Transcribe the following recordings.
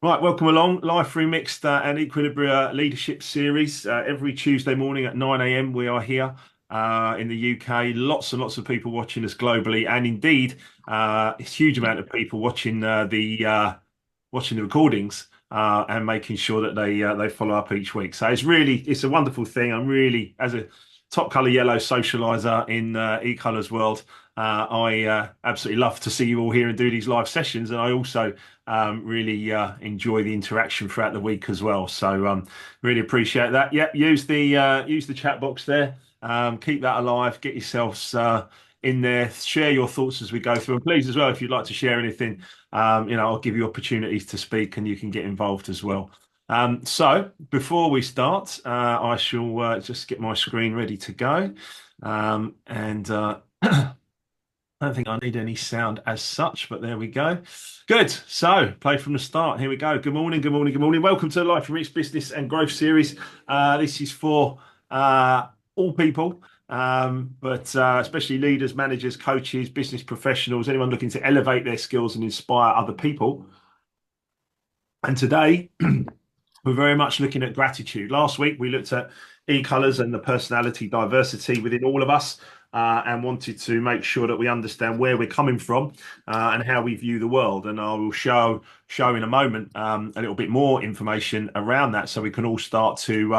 Right, welcome along. Live Remixed and Equilibria leadership series. Every Tuesday morning at 9 a.m. we are here in the UK. Lots and lots of people watching us globally, and indeed, a huge amount of people watching watching the recordings and making sure that they follow up each week. So it's a wonderful thing. I'm really, as a top color yellow socializer in e-colors world, I absolutely love to see you all here and do these live sessions, and I also really enjoy the interaction throughout the week as well. So really appreciate that. Yep, use the chat box there. Keep that alive. Get yourselves in there. Share your thoughts as we go through, and please as well, if you'd like to share anything, I'll give you opportunities to speak, and you can get involved as well. So before we start, I shall just get my screen ready to go, and I don't think I need any sound as such, but there we go. Good. So, play from the start. Here we go. Good morning, good morning, good morning. Welcome to the Life from Rich Business and Growth Series. This is for all people, but especially leaders, managers, coaches, business professionals, anyone looking to elevate their skills and inspire other people. And today, we're very much looking at gratitude. Last week, we looked at e-colors and the personality diversity within all of us, and wanted to make sure that we understand where we're coming from and how we view the world. And I will show in a moment a little bit more information around that, so we can all start to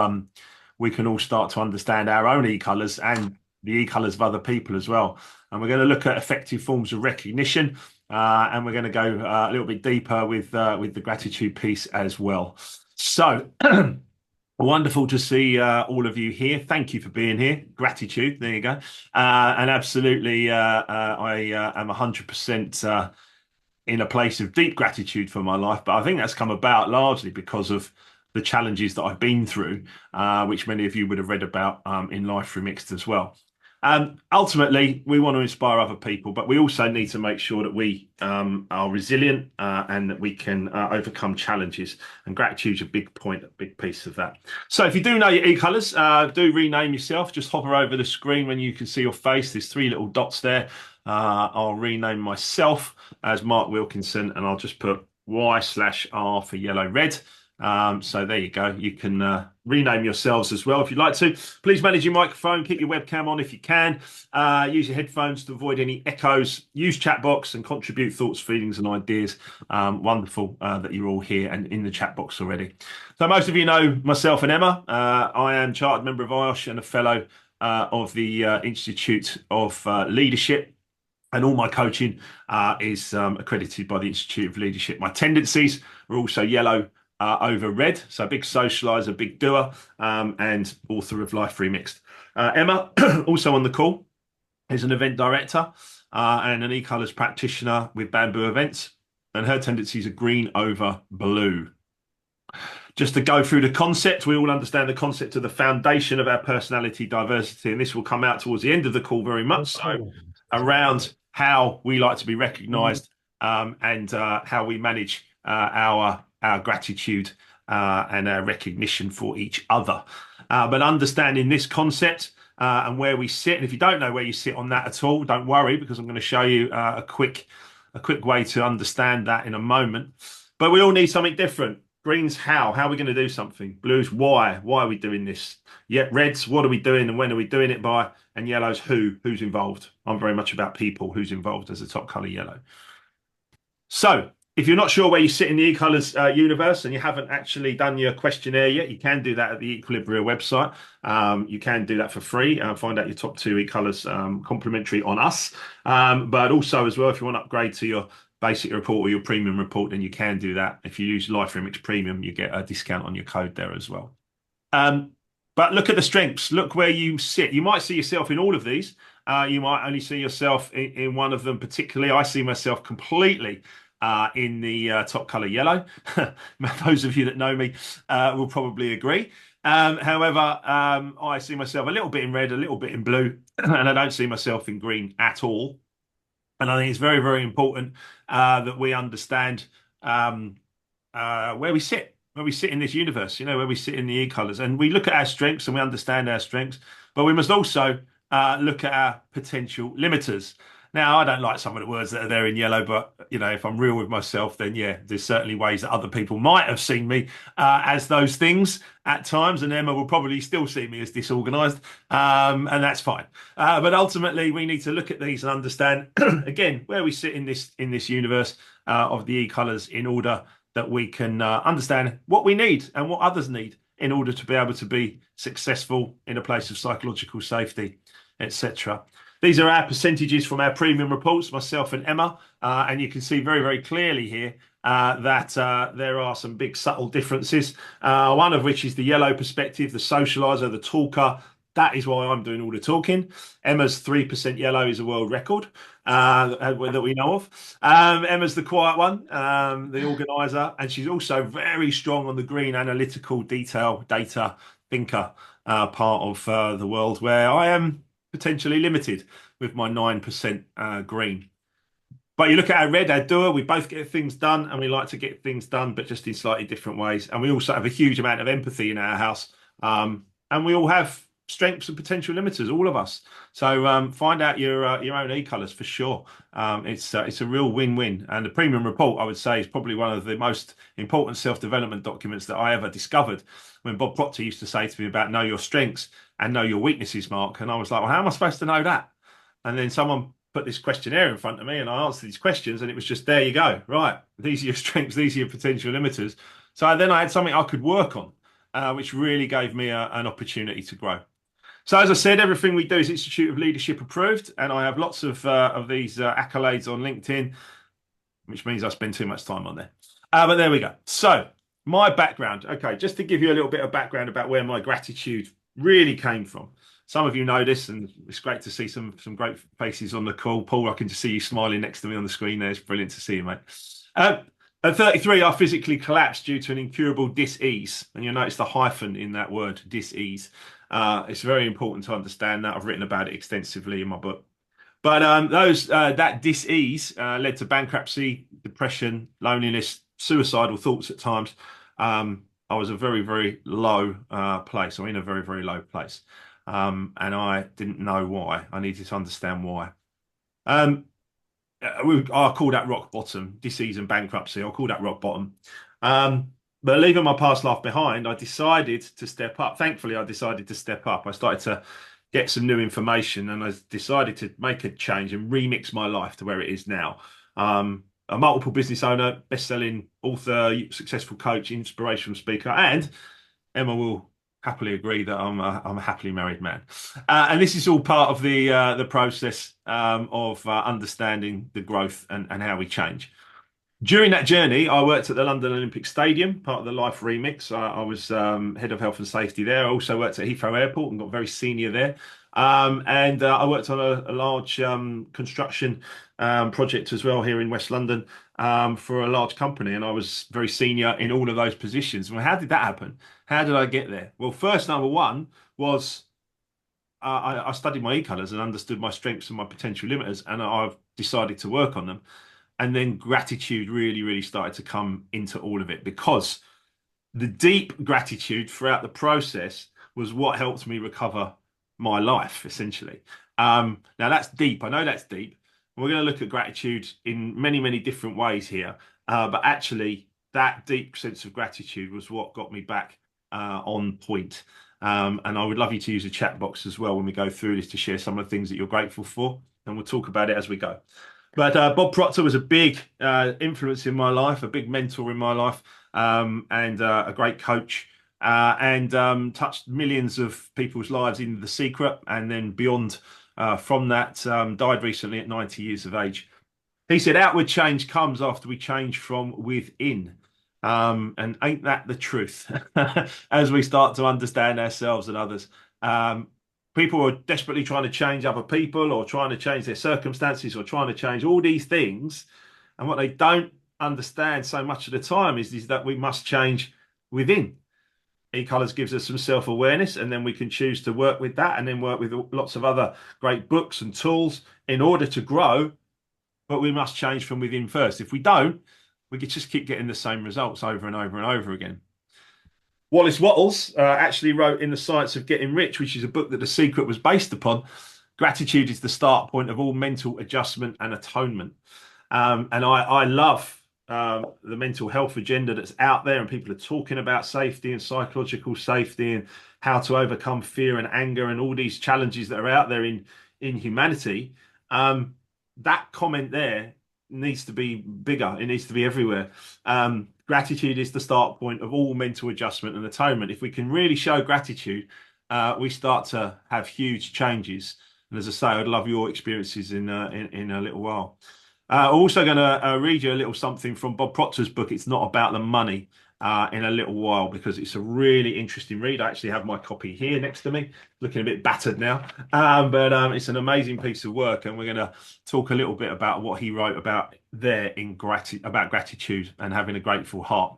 understand our own e-colors and the e-colors of other people as well. And we're going to look at effective forms of recognition, and we're going to go a little bit deeper with the gratitude piece as well. So wonderful to see all of you here. Thank you for being here. Gratitude. There you go. And absolutely, I am 100% in a place of deep gratitude for my life. But I think that's come about largely because of the challenges that I've been through, which many of you would have read about in Life Remixed as well. Ultimately, we want to inspire other people, but we also need to make sure that we are resilient and that we can overcome challenges. And gratitude's a big point, a big piece of that. So if you do know your e-colors, do rename yourself. Just hover over the screen when you can see your face. There's three little dots there. I'll rename myself as Mark Wilkinson, and I'll just put Y/R for yellow red. So there you go. You can rename yourselves as well if you'd like to. Please manage your microphone. Keep your webcam on if you can. Use your headphones to avoid any echoes. Use chat box and contribute thoughts, feelings, and ideas. Wonderful that you're all here and in the chat box already. So most of you know myself and Emma. I am chartered member of IOSH and a fellow of the Institute of Leadership. And all my coaching is accredited by the Institute of Leadership. My tendencies are also yellow over red. So big socializer, big doer, and author of Life Remixed. Emma, also on the call, is an event director and an e-colors practitioner with Bamboo Events. And her tendencies are green over blue. Just to go through the concept, we all understand the concept of the foundation of our personality diversity. And this will come out towards the end of the call very much so around how we like to be recognized and how we manage our gratitude and our recognition for each other. But understanding this concept and where we sit, and if you don't know where you sit on that at all, don't worry, because I'm going to show you a quick way to understand that in a moment. But we all need something different. Green's how are we going to do something? Blue's why are we doing this? Yeah, red's what are we doing and when are we doing it by? And yellow's who's involved. I'm very much about people, who's involved as a top color yellow. So if you're not sure where you sit in the e-colors universe and you haven't actually done your questionnaire yet, you can do that at the Equilibria website. You can do that for free and find out your top two e-colors complimentary on us. But also as well, if you want to upgrade to your basic report or your premium report, then you can do that. If you use Life Remix Premium, you get a discount on your code there as well. But look at the strengths. Look where you sit. You might see yourself in all of these. You might only see yourself in one of them particularly. I see myself completely in the top color yellow. Those of you that know me will probably agree. However, I see myself a little bit in red, a little bit in blue, and I don't see myself in green at all. And I think it's very, very important that we understand where we sit in this universe, where we sit in the e-colors. And we look at our strengths and we understand our strengths, but we must also look at our potential limiters. Now, I don't like some of the words that are there in yellow, but if I'm real with myself, then yeah, there's certainly ways that other people might have seen me as those things at times, and Emma will probably still see me as disorganized, and that's fine. But ultimately, we need to look at these and understand again where we sit in this universe of the e-colors in order that we can understand what we need and what others need in order to be able to be successful in a place of psychological safety, etc. These are our percentages from our premium reports, myself and Emma, and you can see very, very clearly here that there are some big subtle differences. One of which is the yellow perspective, the socializer, the talker. That is why I'm doing all the talking. Emma's 3% yellow is a world record that we know of. Emma's the quiet one, the organizer, and she's also very strong on the green analytical detail data thinker part of the world, where I am potentially limited with my 9% green. But you look at our red, our doer, we both get things done and we like to get things done, but just in slightly different ways. And we also have a huge amount of empathy in our house. And we all have strengths and potential limiters, all of us. So find out your own e-colors for sure. It's a real win-win. And the premium report, I would say, is probably one of the most important self-development documents that I ever discovered. When Bob Proctor used to say to me about know your strengths and know your weaknesses, Mark. And I was like, well, how am I supposed to know that? And then someone put this questionnaire in front of me and I answered these questions and it was just, there you go. Right. These are your strengths. These are your potential limiters. So then I had something I could work on, which really gave me an opportunity to grow. So as I said, everything we do is Institute of Leadership approved, and I have lots of these accolades on LinkedIn, which means I spend too much time on there. But there we go. So my background, okay, just to give you a little bit of background about where my gratitude really came from. Some of you know this, and it's great to see some great faces on the call. Paul, I can just see you smiling next to me on the screen there. It's brilliant to see you, mate. At 33, I physically collapsed due to an incurable dis-ease. And you'll notice the hyphen in that word, dis-ease. It's very important to understand that. I've written about it extensively in my book. But that dis-ease led to bankruptcy, depression, loneliness, suicidal thoughts at times. I was a very, very low place, or in a very, very low place. And I didn't know why. I needed to understand why. I'll call that rock bottom, disease and bankruptcy. I'll call that rock bottom. But leaving my past life behind, I decided to step up. Thankfully, I decided to step up. I started to get some new information and I decided to make a change and remix my life to where it is now. A multiple business owner, best-selling author, successful coach, inspirational speaker, and Emma will happily agree that I'm a happily married man. And this is all part of the process of understanding the growth and how we change. During that journey, I worked at the London Olympic Stadium, part of the Life Remix. I was head of health and safety there. I also worked at Heathrow Airport and got very senior there. And I worked on a large construction project as well here in West London for a large company. And I was very senior in all of those positions. Well, how did that happen? How did I get there? Well, first, number one was I studied my e-colors and understood my strengths and my potential limiters, and I've decided to work on them. And then gratitude really, really started to come into all of it, because the deep gratitude throughout the process was what helped me recover my life, essentially. Now that's deep. I know that's deep. We're going to look at gratitude in many, many different ways here. But actually, that deep sense of gratitude was what got me back on point. And I would love you to use a chat box as well when we go through this to share some of the things that you're grateful for. And we'll talk about it as we go. But Bob Proctor was a big influence in my life, a big mentor in my life, and a great coach, and touched millions of people's lives in The Secret and then beyond from that. Died recently at 90 years of age. He said, outward change comes after we change from within. And ain't that the truth? As we start to understand ourselves and others. People are desperately trying to change other people or trying to change their circumstances or trying to change all these things. And what they don't understand so much of the time is that we must change within. E-Colors gives us some self-awareness, and then we can choose to work with that and then work with lots of other great books and tools in order to grow. But we must change from within first. If we don't, we could just keep getting the same results over and over and over again. Wallace Wattles actually wrote in The Science of Getting Rich, which is a book that The Secret was based upon. Gratitude is the start point of all mental adjustment and atonement. And I love the mental health agenda that's out there, and people are talking about safety and psychological safety and how to overcome fear and anger and all these challenges that are out there in humanity. That comment there needs to be bigger. It needs to be everywhere. Gratitude is the start point of all mental adjustment and atonement. If we can really show gratitude, we start to have huge changes. And as I say, I'd love your experiences in a little while. I'm also going to read you a little something from Bob Proctor's book, It's Not About the Money, in a little while, because it's a really interesting read. I actually have my copy here next to me, looking a bit battered now. But it's an amazing piece of work, and we're going to talk a little bit about what he wrote about there about gratitude and having a grateful heart.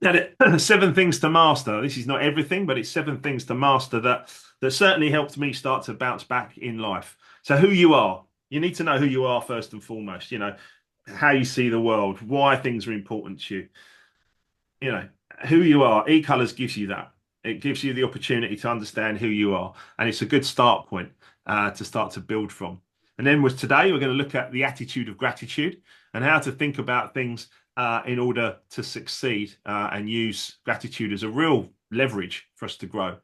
Now, 7 things to master. This is not everything, but it's 7 things to master that certainly helped me start to bounce back in life. So who you are. You need to know who you are first and foremost, how you see the world, why things are important to you. Who you are. E-Colors gives you that. It gives you the opportunity to understand who you are. And it's a good start point to start to build from. And then today, we're going to look at the attitude of gratitude and how to think about things in order to succeed and use gratitude as a real leverage for us to grow.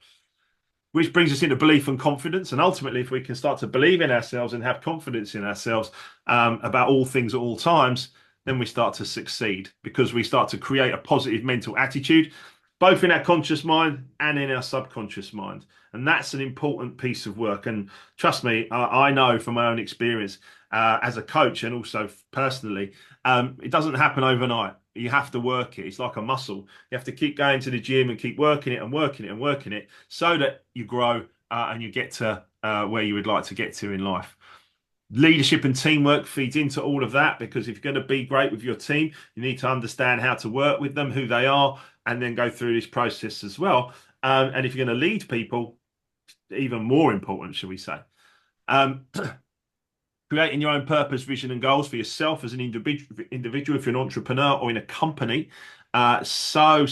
Which brings us into belief and confidence. And ultimately, if we can start to believe in ourselves and have confidence in ourselves about all things at all times, then we start to succeed, because we start to create a positive mental attitude, both in our conscious mind and in our subconscious mind. And that's an important piece of work. And trust me, I know from my own experience as a coach and also personally, it doesn't happen overnight. You have to work it. It's like a muscle. You have to keep going to the gym and keep working it and working it and working it so that you grow and you get to where you would like to get to in life. Leadership and teamwork feeds into all of that, because if you're going to be great with your team, you need to understand how to work with them, who they are, and then go through this process as well. And if you're going to lead people, even more important, shall we say. Creating your own purpose, vision, and goals for yourself as an individual, if you're an entrepreneur or in a company, so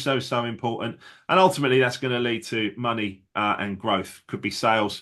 important. And ultimately, that's going to lead to money and growth. Could be sales,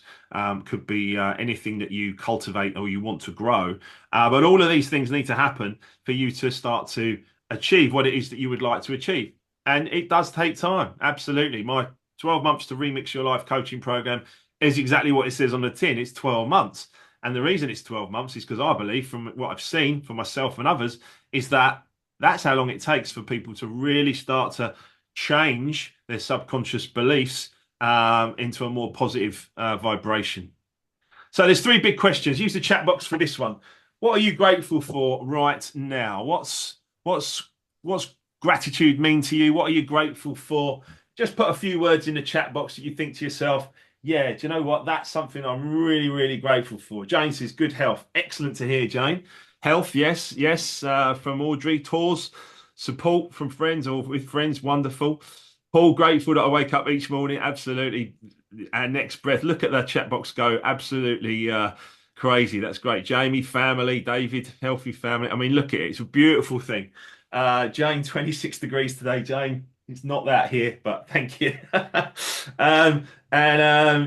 could be anything that you cultivate or you want to grow. But all of these things need to happen for you to start to achieve what it is that you would like to achieve. And it does take time. Absolutely. My 12 months to remix your life coaching program is exactly what it says on the tin. It's 12 months. And the reason it's 12 months is because I believe, from what I've seen for myself and others, is that that's how long it takes for people to really start to change their subconscious beliefs into a more positive vibration. So there's 3 big questions. Use the chat box for this one. What are you grateful for right now? What's gratitude mean to you? What are you grateful for? Just put a few words in the chat box that you think to yourself, yeah, do you know what? That's something I'm really, really grateful for. Jane says, good health. Excellent to hear, Jane. Health, yes. From Audrey. Tours, support from friends or with friends, wonderful. Paul, grateful that I wake up each morning. Absolutely. And next breath, look at the chat box go. Absolutely crazy. That's great. Jamie, family. David, healthy family. I mean, look at it. It's a beautiful thing. Jane, 26 degrees today, Jane. It's not that here, but thank you.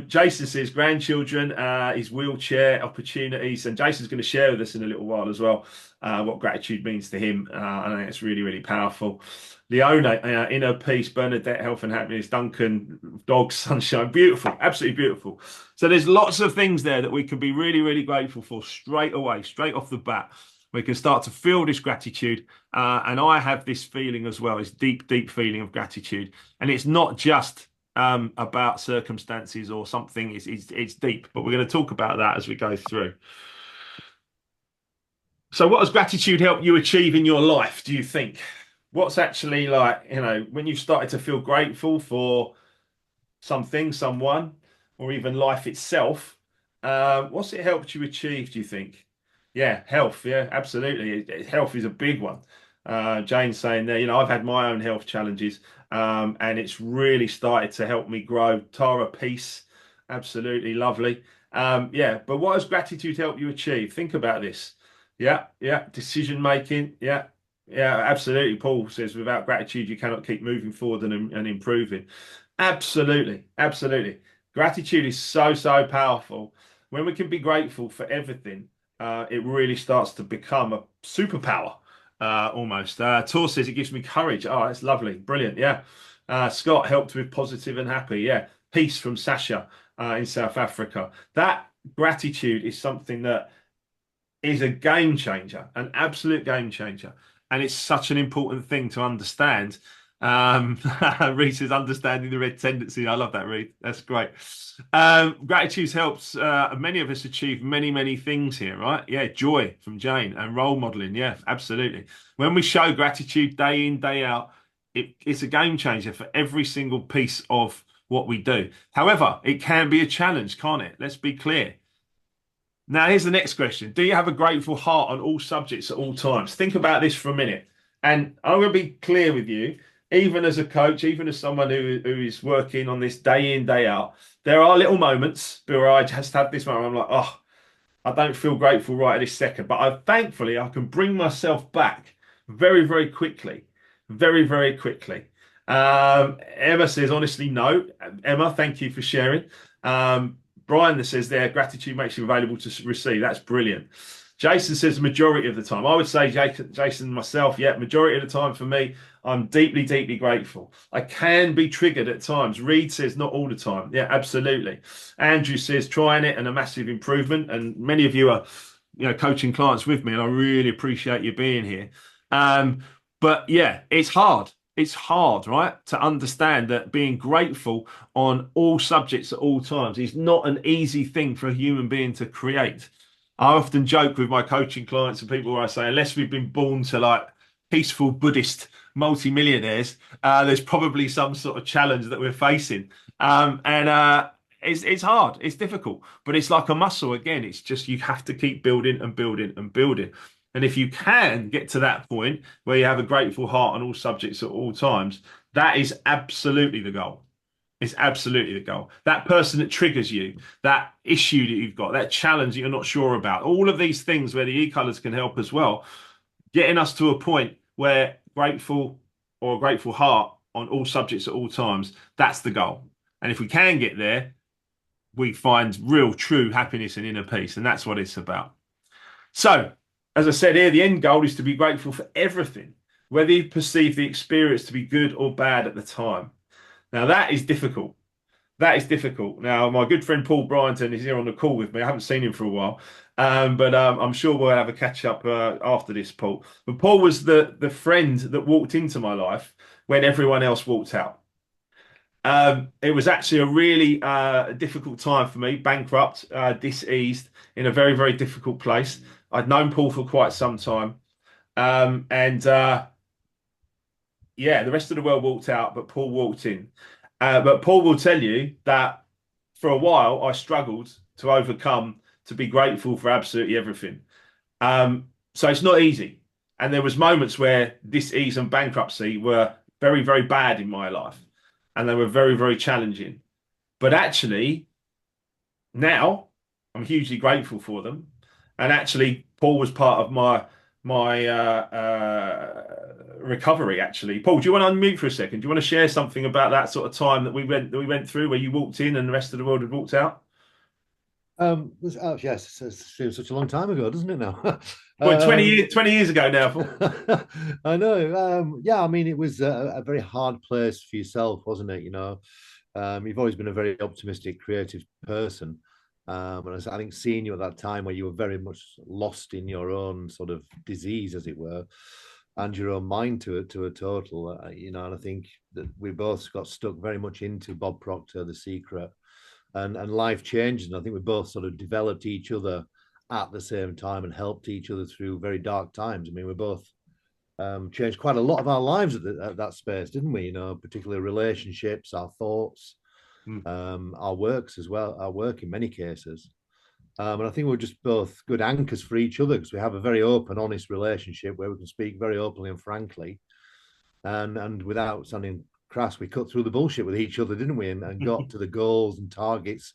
Jason says grandchildren, his wheelchair opportunities, and Jason's going to share with us in a little while as well what gratitude means to him. I think it's really, really powerful. Leona, inner peace, Bernadette, health and happiness, Duncan, dogs, sunshine, beautiful, absolutely beautiful. So there's lots of things there that we can be really, really grateful for straight away, straight off the bat. We can start to feel this gratitude. And I have this feeling as well, this deep, deep feeling of gratitude. And it's not just about circumstances or something, it's deep. But we're going to talk about that as we go through. So what has gratitude helped you achieve in your life, do you think? What's actually when you've started to feel grateful for something, someone, or even life itself, what's it helped you achieve, do you think? Yeah, health. Yeah, absolutely. Health is a big one. Jane's saying there, I've had my own health challenges, and it's really started to help me grow. Tara, peace. Absolutely lovely. But what has gratitude helped you achieve? Think about this. Yeah. Decision making. Yeah, absolutely. Paul says, without gratitude, you cannot keep moving forward and improving. Absolutely. Gratitude is so powerful. when we can be grateful for everything, it really starts to become a superpower, almost. Tor says it gives me courage. Oh, that's lovely. Brilliant. Yeah. Scott helped with positive and happy. Yeah. Peace from Sasha in South Africa. That gratitude is something that is a game changer, an absolute game changer. And it's such an important thing to understand. Reese is understanding the red tendency. I love that, Reese. That's great. Gratitude helps many of us achieve many, many things here, right? Yeah, joy from Jane and role modeling. Yeah, absolutely. When we show gratitude day in, day out, it's a game changer for every single piece of what we do. However, it can be a challenge, can't it? Let's be clear. Now, here's the next question. Do you have a grateful heart on all subjects at all times? Think about this for a minute. And I'm going to be clear with you, even as a coach, even as someone who is working on this day in, day out, there are little moments where I just have this moment. I'm like, oh, I don't feel grateful right at this second. But thankfully, I can bring myself back very, very quickly. Very, very quickly. Emma says, honestly, no. Emma, thank you for sharing. Brian that says there, gratitude makes you available to receive. That's brilliant. Jason says majority of the time. I would say, Jason, myself, yeah, majority of the time for me, I'm deeply, deeply grateful. I can be triggered at times. Reed says not all the time. Yeah, absolutely. Andrew says trying it and a massive improvement. And many of you are, coaching clients with me, and I really appreciate you being here. But yeah, it's hard. It's hard, right, to understand that being grateful on all subjects at all times is not an easy thing for a human being to create. I often joke with my coaching clients and people where I say, unless we've been born to like peaceful Buddhist multimillionaires, there's probably some sort of challenge that we're facing. And it's hard, it's difficult, but it's like a muscle again. It's just you have to keep building and building and building. And if you can get to that point where you have a grateful heart on all subjects at all times, that is absolutely the goal. It's absolutely the goal. That person that triggers you, that issue that you've got, that challenge that you're not sure about, all of these things where the e-colors can help as well, getting us to a point where grateful or a grateful heart on all subjects at all times, that's the goal. And if we can get there, we find real, true happiness and inner peace. And that's what it's about. So, as I said here, the end goal is to be grateful for everything, whether you perceive the experience to be good or bad at the time. Now, that is difficult. That is difficult. Now, my good friend Paul Bryanton is here on the call with me. I haven't seen him for a while, but I'm sure we'll have a catch up after this, Paul. But Paul was the friend that walked into my life when everyone else walked out. It was actually a really difficult time for me, bankrupt, diseased, in a very, very difficult place. I'd known Paul for quite some time. And yeah, the rest of the world walked out, but Paul walked in. But Paul will tell you that for a while I struggled to overcome to be grateful for absolutely everything. So it's not easy. And there was moments where dis-ease and bankruptcy were very, very bad in my life. And they were very, very challenging. But actually, now I'm hugely grateful for them. And actually, Paul was part of my recovery. Actually, Paul, do you want to unmute for a second? Do you want to share something about that sort of time that we went through, where you walked in and the rest of the world had walked out? Yes, it seems such a long time ago, doesn't it now? Well, 20 years ago now, Paul. I know. Yeah, I mean, it was a very hard place for yourself, wasn't it? You've always been a very optimistic, creative person. And I think seeing you at that time where you were very much lost in your own sort of disease, as it were, and your own mind to a total, and I think that we both got stuck very much into Bob Proctor, The Secret, and life changed. And I think we both sort of developed each other at the same time and helped each other through very dark times. I mean, we both changed quite a lot of our lives at that space, didn't we? Particularly relationships, our thoughts, Mm. our works as well, our work in many cases. And I think we're just both good anchors for each other because we have a very open, honest relationship where we can speak very openly and frankly. And without sounding crass, we cut through the bullshit with each other, didn't we? And got to the goals and targets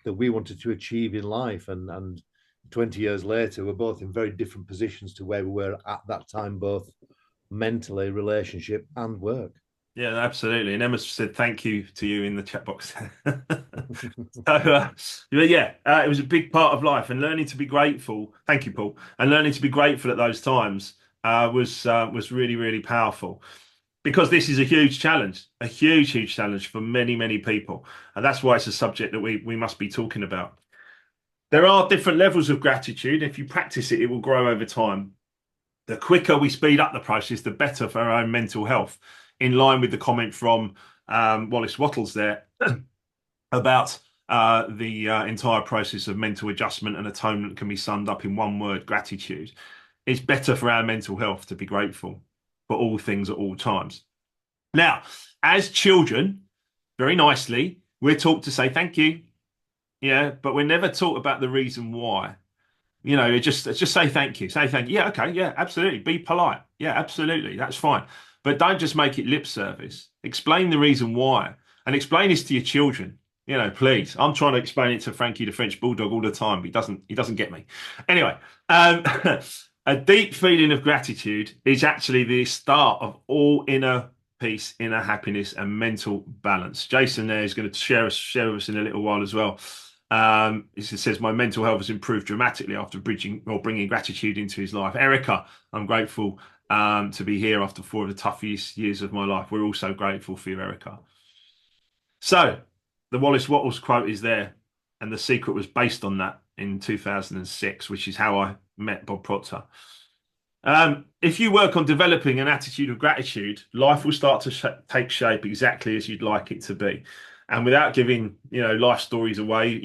that we wanted to achieve in life. And 20 years later, we're both in very different positions to where we were at that time, both mentally, relationship, and work. Yeah, absolutely. And Emma said thank you to you in the chat box. But yeah, it was a big part of life, and learning to be grateful. Thank you, Paul. And learning to be grateful at those times was really, really powerful because this is a huge challenge, a huge, huge challenge for many, many people, and that's why it's a subject that we must be talking about. There are different levels of gratitude. If you practice it, it will grow over time. The quicker we speed up the process, the better for our own mental health. In line with the comment from Wallace Wattles there about the entire process of mental adjustment and atonement can be summed up in one word: gratitude. It's better for our mental health to be grateful for all things at all times. Now, as children, very nicely, we're taught to say thank you, yeah, but we're never taught about the reason why. Just say thank you. Say thank you. Yeah, okay, yeah, absolutely. Be polite. Yeah, absolutely. That's fine. But don't just make it lip service. Explain the reason why. And explain this to your children. Please. I'm trying to explain it to Frankie the French Bulldog all the time, but he doesn't get me. Anyway, um, a deep feeling of gratitude is actually the start of all inner peace, inner happiness, and mental balance. Jason there is going to share with us in a little while as well. It says my mental health has improved dramatically after bridging or bringing gratitude into his life. Erica, I'm grateful to be here after 4 of the toughest years of my life. We're also grateful for you, Erica. So the Wallace Wattles quote is there, and the secret was based on that in 2006, which is how I met Bob Proctor. If you work on developing an attitude of gratitude, life will start to take shape exactly as you'd like it to be. And without giving, life stories away,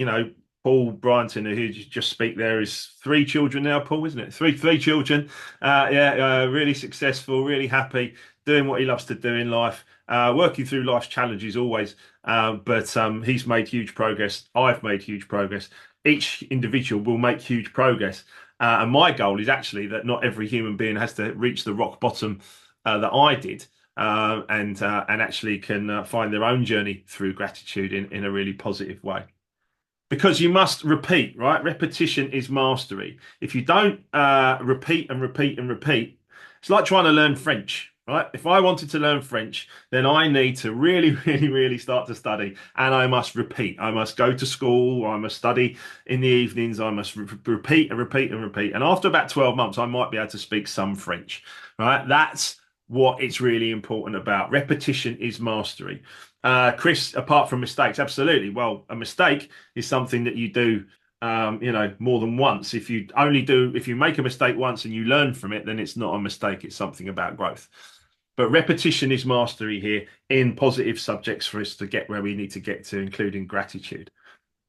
Paul Bryanton, who just speak there, is 3 children now, Paul, isn't it? Three children. Yeah, really successful, really happy, doing what he loves to do in life, working through life's challenges always. But he's made huge progress. I've made huge progress. Each individual will make huge progress. And my goal is actually that not every human being has to reach the rock bottom that I did, and actually can find their own journey through gratitude in a really positive way. Because you must repeat, right? Repetition is mastery. If you don't repeat and repeat and repeat, it's like trying to learn French, right? If I wanted to learn French, then I need to really, really, really start to study, and I must repeat. I must go to school. I must study in the evenings. I must repeat and repeat and repeat. And after about 12 months, I might be able to speak some French, right? That's what it's really important about. Repetition is mastery. Chris, apart from mistakes, absolutely. Well, a mistake is something that you do, more than once. If you make a mistake once and you learn from it, then it's not a mistake. It's something about growth. But repetition is mastery here in positive subjects for us to get where we need to get to, including gratitude.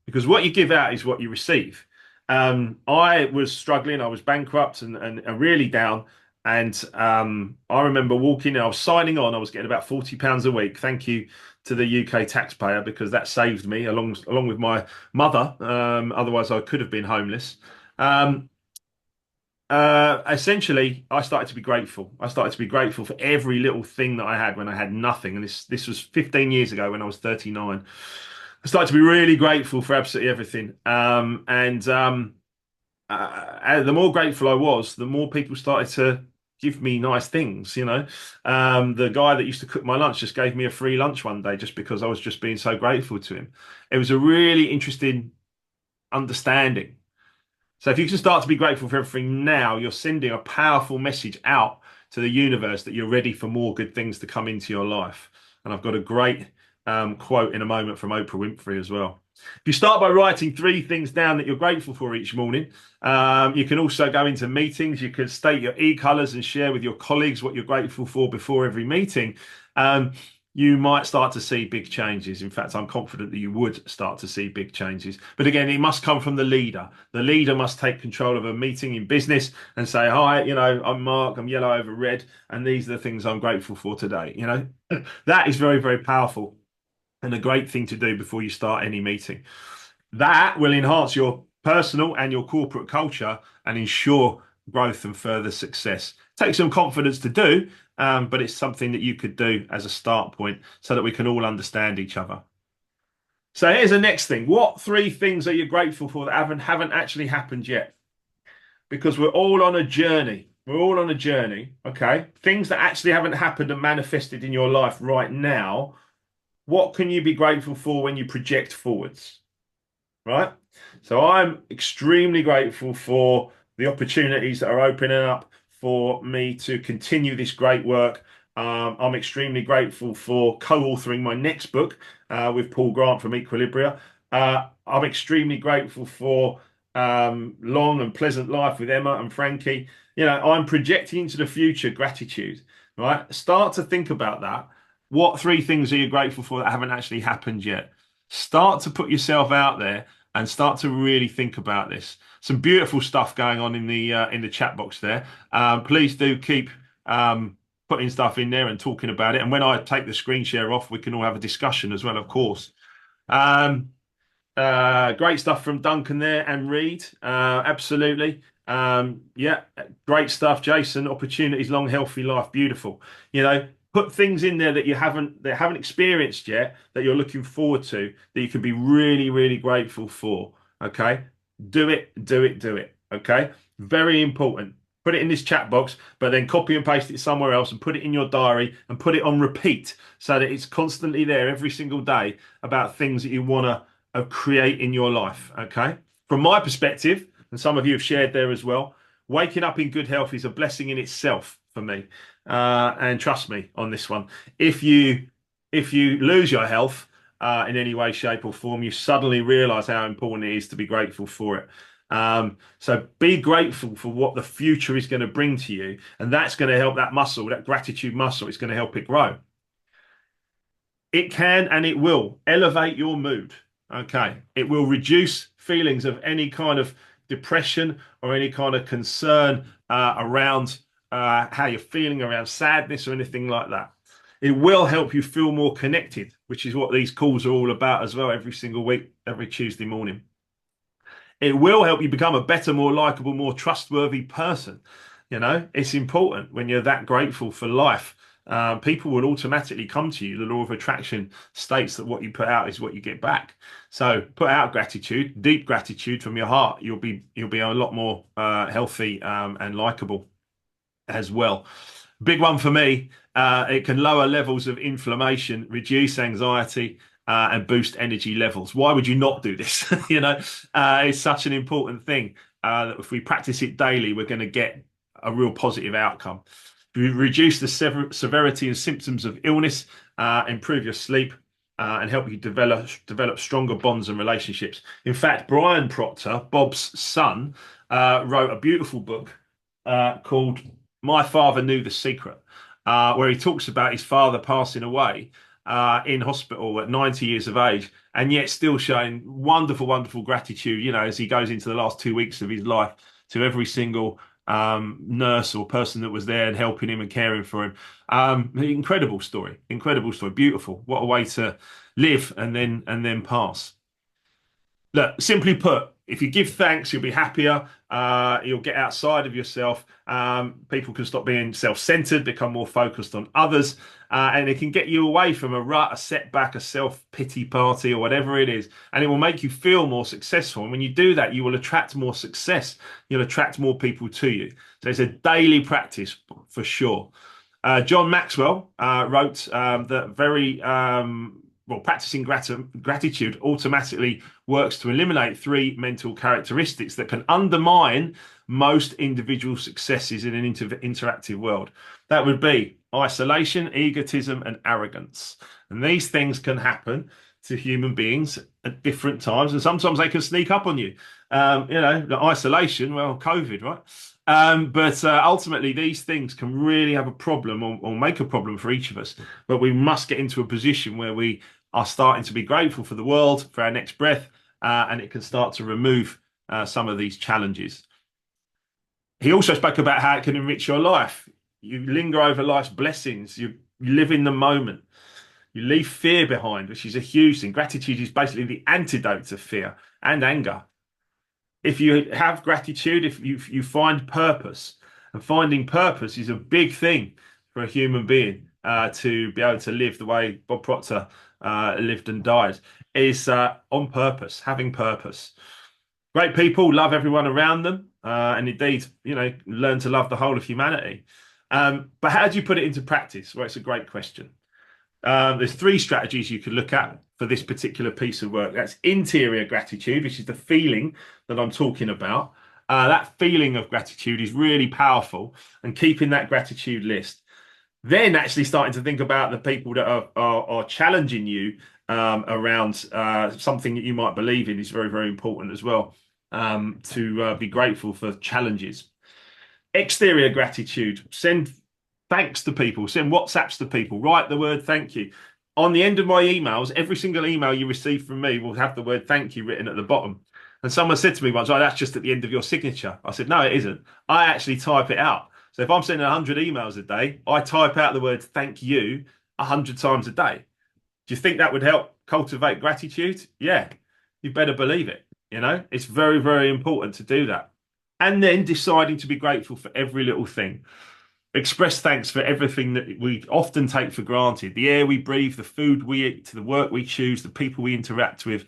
Because what you give out is what you receive. I was struggling, I was bankrupt and really down. And I remember walking, I was signing on, I was getting about £40 a week. Thank you to the UK taxpayer because that saved me along with my mother. Otherwise, I could have been homeless. Um, Essentially, I started to be grateful. I started to be grateful for every little thing that I had when I had nothing. And this was 15 years ago when I was 39. I started to be really grateful for absolutely everything. And the more grateful I was, the more people started to give me nice things. The guy that used to cook my lunch just gave me a free lunch one day just because I was just being so grateful to him. It was a really interesting understanding. So if you can start to be grateful for everything now, you're sending a powerful message out to the universe that you're ready for more good things to come into your life. And I've got a great quote in a moment from Oprah Winfrey as well. If you start by writing 3 things down that you're grateful for each morning, you can also go into meetings. You can state your e-colors and share with your colleagues what you're grateful for before every meeting. You might start to see big changes. In fact, I'm confident that you would start to see big changes. But again, it must come from the leader. The leader must take control of a meeting in business and say, hi, I'm Mark, I'm yellow over red, and these are the things I'm grateful for today. That is very, very powerful and a great thing to do before you start any meeting. That will enhance your personal and your corporate culture and ensure growth and further success. Takes some confidence to do, but it's something that you could do as a start point so that we can all understand each other. So here's the next thing. What 3 things are you grateful for that haven't actually happened yet? Because we're all on a journey. We're all on a journey, okay? Things that actually haven't happened and manifested in your life right now. What can you be grateful for when you project forwards? Right? So I'm extremely grateful for the opportunities that are opening up for me to continue this great work. I'm extremely grateful for co-authoring my next book with Paul Grant from Equilibria. I'm extremely grateful for long and pleasant life with Emma and Frankie. You know, I'm projecting into the future gratitude, right? Start to think about that. What three things are you grateful for that haven't actually happened yet? Start to put yourself out there and start to really think about this. Some beautiful stuff going on in the chat box there. Please do keep putting stuff in there and talking about it. And when I take the screen share off, we can all have a discussion as well, of course. Um, Great stuff from Duncan there and Reed. Absolutely. Yeah, great stuff, Jason. Opportunities, long, healthy life. Beautiful. You know, put things in there that haven't experienced yet that you're looking forward to that you can be really, really grateful for. Okay. Do it, do it, do it. Okay. Very important. Put it in this chat box, but then copy and paste it somewhere else and put it in your diary and put it on repeat so that it's constantly there every single day about things that you want to of create in your life. Okay. From my perspective, and some of you have shared there as well, waking up in good health is a blessing in itself for me. And trust me on this one. If you if you lose your health in any way, shape, or form, you suddenly realize how important it is to be grateful for it. So be grateful for what the future is going to bring to you, and that's going to help that muscle, that gratitude muscle, it's going to help it grow. It can and it will elevate your mood. Okay. It will reduce feelings of any kind of depression or any kind of concern around how you're feeling, around sadness or anything like that. It will help you feel more connected, which is what these calls are all about as well, every single week, every Tuesday morning. It will help you become a better, more likable, more trustworthy person. You know, it's important when you're that grateful for life. People will automatically come to you. The law of attraction states that what you put out is what you get back. So put out gratitude, deep gratitude from your heart. You'll be a lot more healthy and likable as well. Big one for me. It can lower levels of inflammation, reduce anxiety, and boost energy levels. Why would you not do this? You know, it's such an important thing that if we practice it daily, we're going to get a real positive outcome. Reduce the severity and symptoms of illness, improve your sleep, and help you develop stronger bonds and relationships. In fact, Brian Proctor, Bob's son, wrote a beautiful book called My Father Knew the Secret, where he talks about his father passing away in hospital at 90 years of age, and yet still showing wonderful, wonderful gratitude, you know, as he goes into the last 2 weeks of his life to every single nurse or person that was there and helping him and caring for him. Incredible story, beautiful. What a way to live and then pass. Look, simply put, if you give thanks, you'll be happier. You'll get outside of yourself. People can stop being self-centered, become more focused on others, and it can get you away from a rut, a setback, a self-pity party, or whatever it is. And it will make you feel more successful. And when you do that, you will attract more success. You'll attract more people to you. So it's a daily practice for sure. John Maxwell wrote that very well, practicing gratitude automatically works to eliminate three mental characteristics that can undermine most individual successes in an interactive world. That would be isolation, egotism, and arrogance. And these things can happen to human beings at different times, and sometimes they can sneak up on you. You know, the isolation, well, COVID, right? But ultimately, these things can really have a problem or make a problem for each of us. But we must get into a position where we are starting to be grateful for the world, for our next breath, and it can start to remove some of these challenges. He also spoke about how it can enrich your life. You linger over life's blessings. You live in the moment. You leave fear behind, which is a huge thing. Gratitude is basically the antidote to fear and anger. If you have gratitude, if you find purpose, and finding purpose is a big thing for a human being to be able to live the way Bob Proctor lived and died, is on purpose, having purpose. Great people, love everyone around them, and indeed, learn to love the whole of humanity. But how do you put it into practice? Well, it's a great question. There's three strategies you can look at for this particular piece of work. That's interior gratitude, which is the feeling that I'm talking about. That feeling of gratitude is really powerful, and keeping that gratitude list. Then actually starting to think about the people that are challenging you around something that you might believe in is very, very important as well. To be grateful for challenges. Exterior gratitude. Send thanks to people. Send WhatsApps to people. Write the word thank you. On the end of my emails, every single email you receive from me will have the word thank you written at the bottom. And someone said to me once, "Oh, that's just at the end of your signature." I said, "No, it isn't. I actually type it out." So if I'm sending 100 emails a day, I type out the word thank you 100 times a day. Do you think that would help cultivate gratitude? Yeah, you better believe it. It's very, very important to do that. And then deciding to be grateful for every little thing. Express thanks for everything that we often take for granted. The air we breathe, the food we eat, the work we choose, the people we interact with.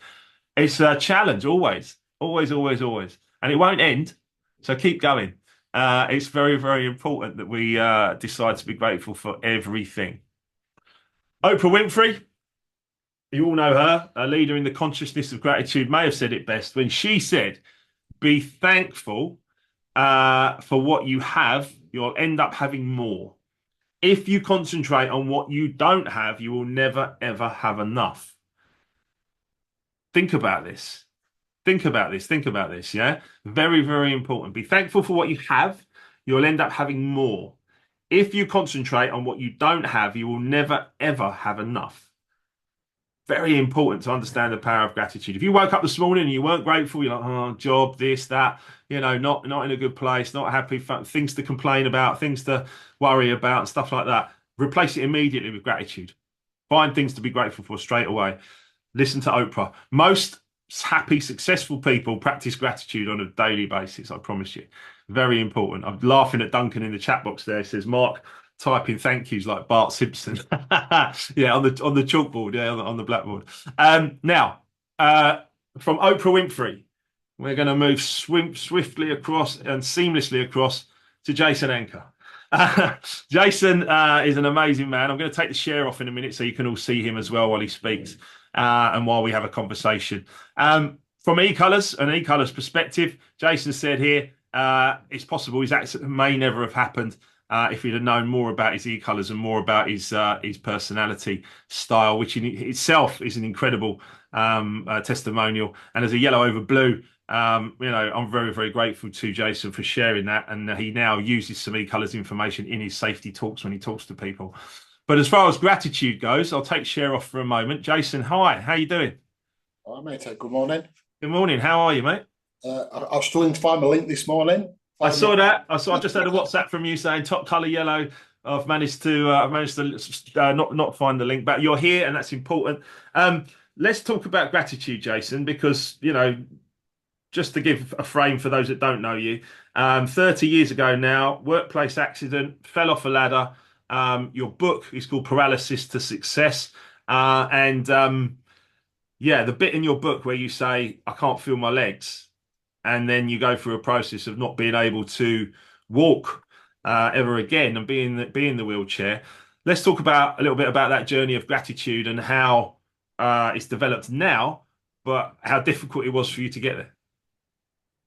It's a challenge always, always, always, always. And it won't end. So keep going. It's very, very important that we decide to be grateful for everything. Oprah Winfrey, you all know her, a leader in the consciousness of gratitude, may have said it best when she said, be thankful for what you have, you'll end up having more. If you concentrate on what you don't have, you will never, ever have enough. Think about this. Think about this. Think about this. Yeah. Very, very important. Be thankful for what you have. You'll end up having more. If you concentrate on what you don't have, you will never, ever have enough. Very important to understand the power of gratitude. If you woke up this morning and you weren't grateful, you're like, oh, job, this, that, not in a good place, not happy, things to complain about, things to worry about, and stuff like that. Replace it immediately with gratitude. Find things to be grateful for straight away. Listen to Oprah. Most happy, successful people practice gratitude on a daily basis, I promise you. Very important. I'm laughing at Duncan in the chat box there. He says, Mark, typing thank yous like Bart Simpson. Yeah, on the chalkboard, yeah, on the blackboard. Now, from Oprah Winfrey, we're going to move swiftly across and seamlessly across to Jason Anker. Jason is an amazing man. I'm going to take the share off in a minute so you can all see him as well while he speaks and while we have a conversation. From e-colours, an e-colours perspective, Jason said here, it's possible his accident may never have happened if he'd have known more about his e-colours and more about his personality style, which in itself is an incredible testimonial. And as a yellow over blue, I'm very, very grateful to Jason for sharing that. And he now uses some e-colours information in his safety talks when he talks to people. But as far as gratitude goes, I'll take share off for a moment. Jason, hi, how you doing? Hi, mate. Good morning. Good morning. How are you, mate? I was struggling to find my link this morning. I saw that. I just had a WhatsApp from you saying top colour yellow. I've managed to not find the link, but you're here, and that's important. Let's talk about gratitude, Jason, because just to give a frame for those that don't know you, 30 years ago now, workplace accident, fell off a ladder. Your book is called Paralysis to Success, the bit in your book where you say, "I can't feel my legs." And then you go through a process of not being able to walk ever again and be in the wheelchair. Let's talk about a little bit about that journey of gratitude and how it's developed now, but how difficult it was for you to get there.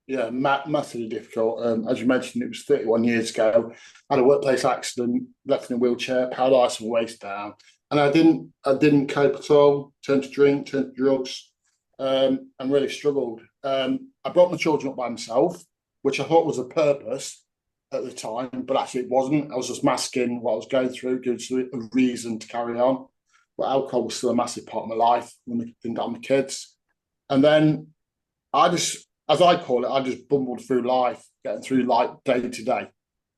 Yeah, massively difficult. As you mentioned, it was 31 years ago. I had a workplace accident, left in a wheelchair, paralysed from the waist down, and I didn't cope at all. Turned to drink, turned to drugs, and really struggled. I brought my children up by myself, which I thought was a purpose at the time, but actually it wasn't. I was just masking what I was going through, giving a reason to carry on. But alcohol was still a massive part of my life when I didn't have my kids. And then I just, as I call it, I just bumbled through life, getting through like day to day,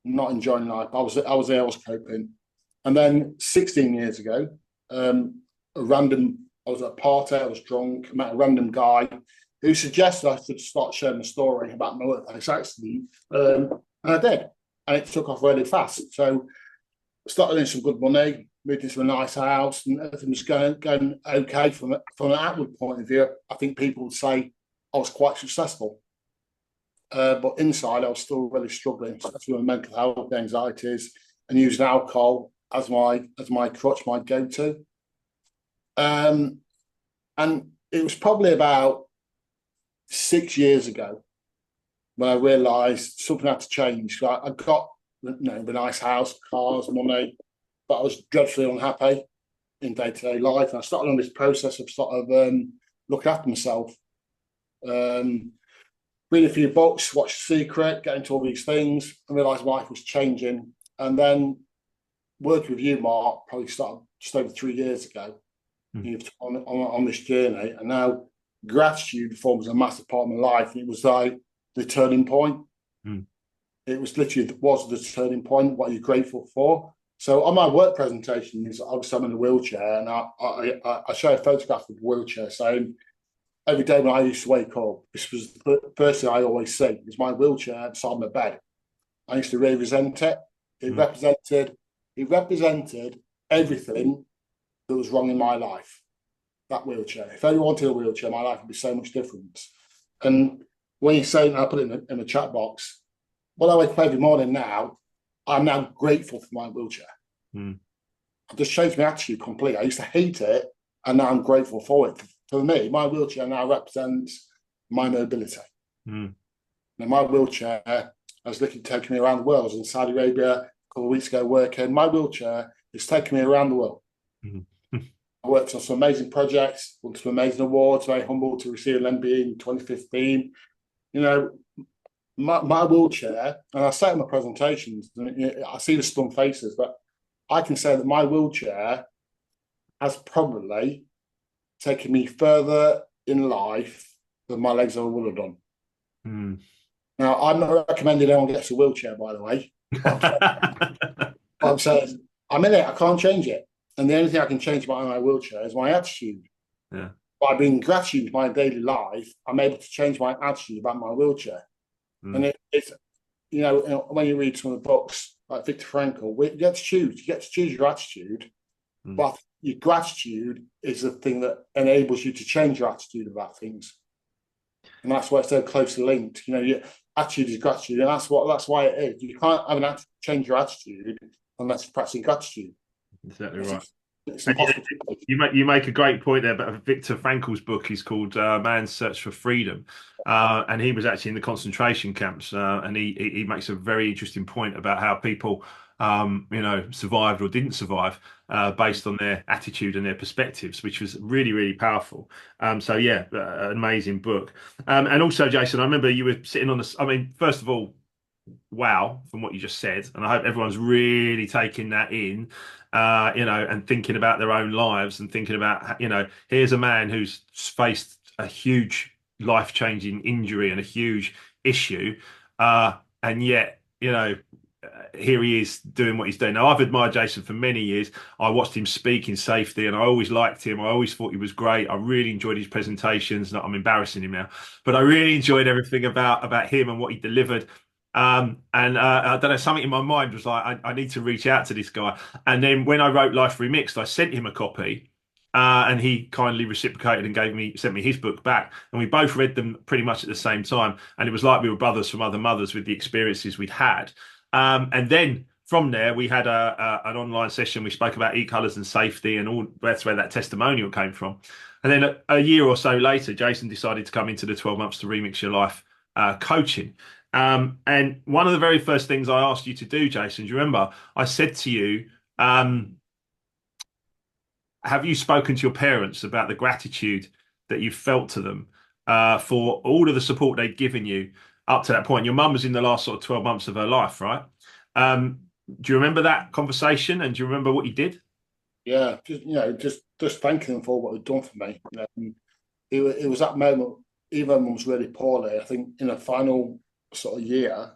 not enjoying life. I was coping. And then 16 years ago, I was at a party, I was drunk, met a random guy who suggested I should start sharing a story about my workplace accident. And I did. And it took off really fast. So I started earning some good money, moved into a nice house, and everything was going okay from an outward point of view. I think people would say I was quite successful. but inside I was still really struggling, especially with mental health, anxieties, and using alcohol as my crutch, my go-to. And it was probably about 6 years ago when I realised something had to change. I got a nice house, cars, money, but I was dreadfully unhappy in day-to-day life. And I started on this process of sort of looking after myself. Read a few books, watch The Secret, get into all these things, and realised life was changing. And then working with you, Mark, probably started just over 3 years ago on this journey. And now gratitude forms a massive part of my life. And it was like the turning point. It was literally the turning point. What are you grateful for? So on my work presentations, obviously I'm in a wheelchair, and I show a photograph of the wheelchair saying, every day when I used to wake up, this was the first thing I always see, is my wheelchair beside my bed. I used to really resent it. It represented everything that was wrong in my life, that wheelchair. If anyone wanted a wheelchair, my life would be so much different. And when you say, and I put it in the chat box, when I wake up every morning now, I'm now grateful for my wheelchair. I've just changed my attitude completely. I used to hate it, and now I'm grateful for it. For me, my wheelchair now represents my mobility. Now, my wheelchair has literally taken me around the world. I was in Saudi Arabia a couple of weeks ago working. My wheelchair has taken me around the world. I worked on some amazing projects, won some amazing awards, very humbled to receive an MBE in 2015. You know, my wheelchair, and I say it in my presentations, I see the stunned faces, but I can say that my wheelchair has probably taken me further in life than my legs ever would have done. Now, I'm not recommending anyone gets a wheelchair, by the way. I'm saying I'm in it. I can't change it. And the only thing I can change about my wheelchair is my attitude. By bringing gratitude to my daily life, I'm able to change my attitude about my wheelchair. And it's, when you read some of the books like Viktor Frankl, you get to choose. You get to choose your attitude, but your gratitude is the thing that enables you to change your attitude about things. And that's why it's so closely linked. Your attitude is gratitude, and that's why it is. You can't have an change your attitude unless you're practicing gratitude. Exactly right. You make a great point there, but Viktor Frankl's book is called Man's Search for Freedom, and he was actually in the concentration camps, and he makes a very interesting point about how people survived or didn't survive based on their attitude and their perspectives, which was really, really powerful. So yeah, an amazing book. And also, Jason, I remember you were sitting on the, I mean, first of all, wow, from what you just said, and I hope everyone's really taking that in, and thinking about their own lives and thinking about, here's a man who's faced a huge life-changing injury and a huge issue, and yet, here he is doing what he's doing. Now, I've admired Jason for many years. I watched him speak in safety, and I always liked him. I always thought he was great. I really enjoyed his presentations. I'm embarrassing him now, but I really enjoyed everything about him and what he delivered. I don't know, something in my mind was like, I need to reach out to this guy. And then when I wrote Life Remixed, I sent him a copy, and he kindly reciprocated and sent me his book back. And we both read them pretty much at the same time. And it was like we were brothers from other mothers with the experiences we'd had. And then from there, we had an online session. We spoke about e-colours and safety, and all. That's where that testimonial came from. And then a year or so later, Jason decided to come into the 12 months to remix your life coaching. And one of the very first things I asked you to do, Jason, do you remember? I said to you, have you spoken to your parents about the gratitude that you felt to them for all of the support they'd given you up to that point? Your mum was in the last sort of 12 months of her life, right? Do you remember that conversation, and do you remember what you did? Yeah, just thanking them for what they've done for me. It was that moment. Even mum was really poorly. I think in the final sort of year,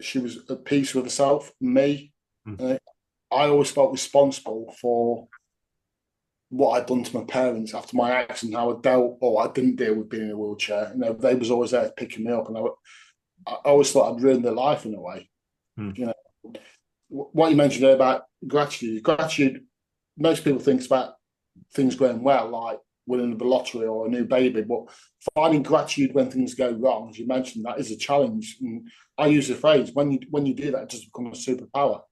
she was at peace with herself, me. I always felt responsible for what I'd done to my parents after my accident, how I dealt or I didn't deal with being in a wheelchair. They was always there picking me up, and I always thought I'd ruined their life in a way. What you mentioned about gratitude, most people think about things going well, like winning the lottery or a new baby, but finding gratitude when things go wrong, as you mentioned, that is a challenge. And I use the phrase, when you do that, it just becomes a superpower.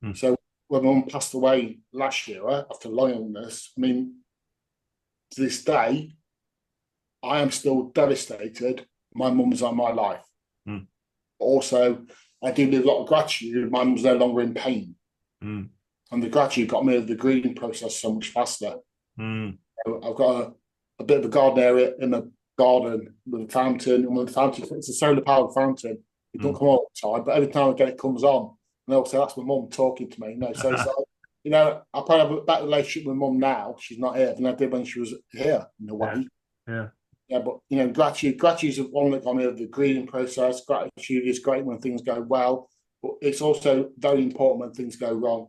Mm. So when Mum passed away last year after long illness, I mean, to this day, I am still devastated. My mum's on my life. Mm. Also, I do live a lot of gratitude. My mum's no longer in pain. Mm. And the gratitude got me the grieving process so much faster. Mm. I've got a bit of a garden area in the garden with a fountain. And with the fountain, it's a solar powered fountain. It don't come all the time, but every time I get it comes on. And I'll say, that's my mum talking to me. You know, so it's like, you know, I probably have a better relationship with mum now. She's not here than I did when she was here, in a way. Yeah. Yeah, but you know, gratitude is one that got me over the grieving process. Gratitude is great when things go well, but it's also very important when things go wrong.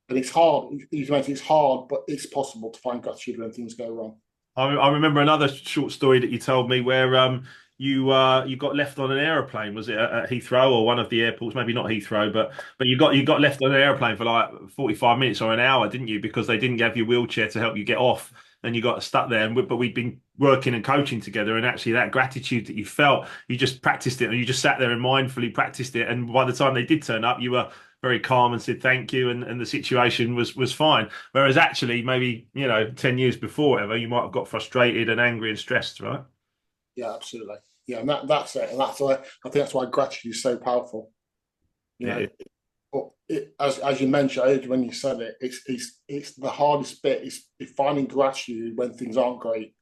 And it's hard. You mentioned it's hard, but it's possible to find gratitude when things go wrong. I remember another short story that you told me where you got left on an aeroplane. Was it at Heathrow or one of the airports? Maybe not Heathrow, but you got left on an airplane for like 45 minutes or an hour, didn't you? Because they didn't have your wheelchair to help you get off, and you got stuck there. But we'd been working and coaching together, and actually that gratitude that you felt, you just practiced it, and you just sat there and mindfully practiced it. And by the time they did turn up, you were very calm and said thank you, and the situation was fine. Whereas actually, maybe 10 years before, whatever, you might have got frustrated and angry and stressed, right? Yeah, absolutely. Yeah, and that's it. And that's why I think that's why gratitude is so powerful. You know, as you mentioned when you said it, it's the hardest bit is finding gratitude when things aren't great.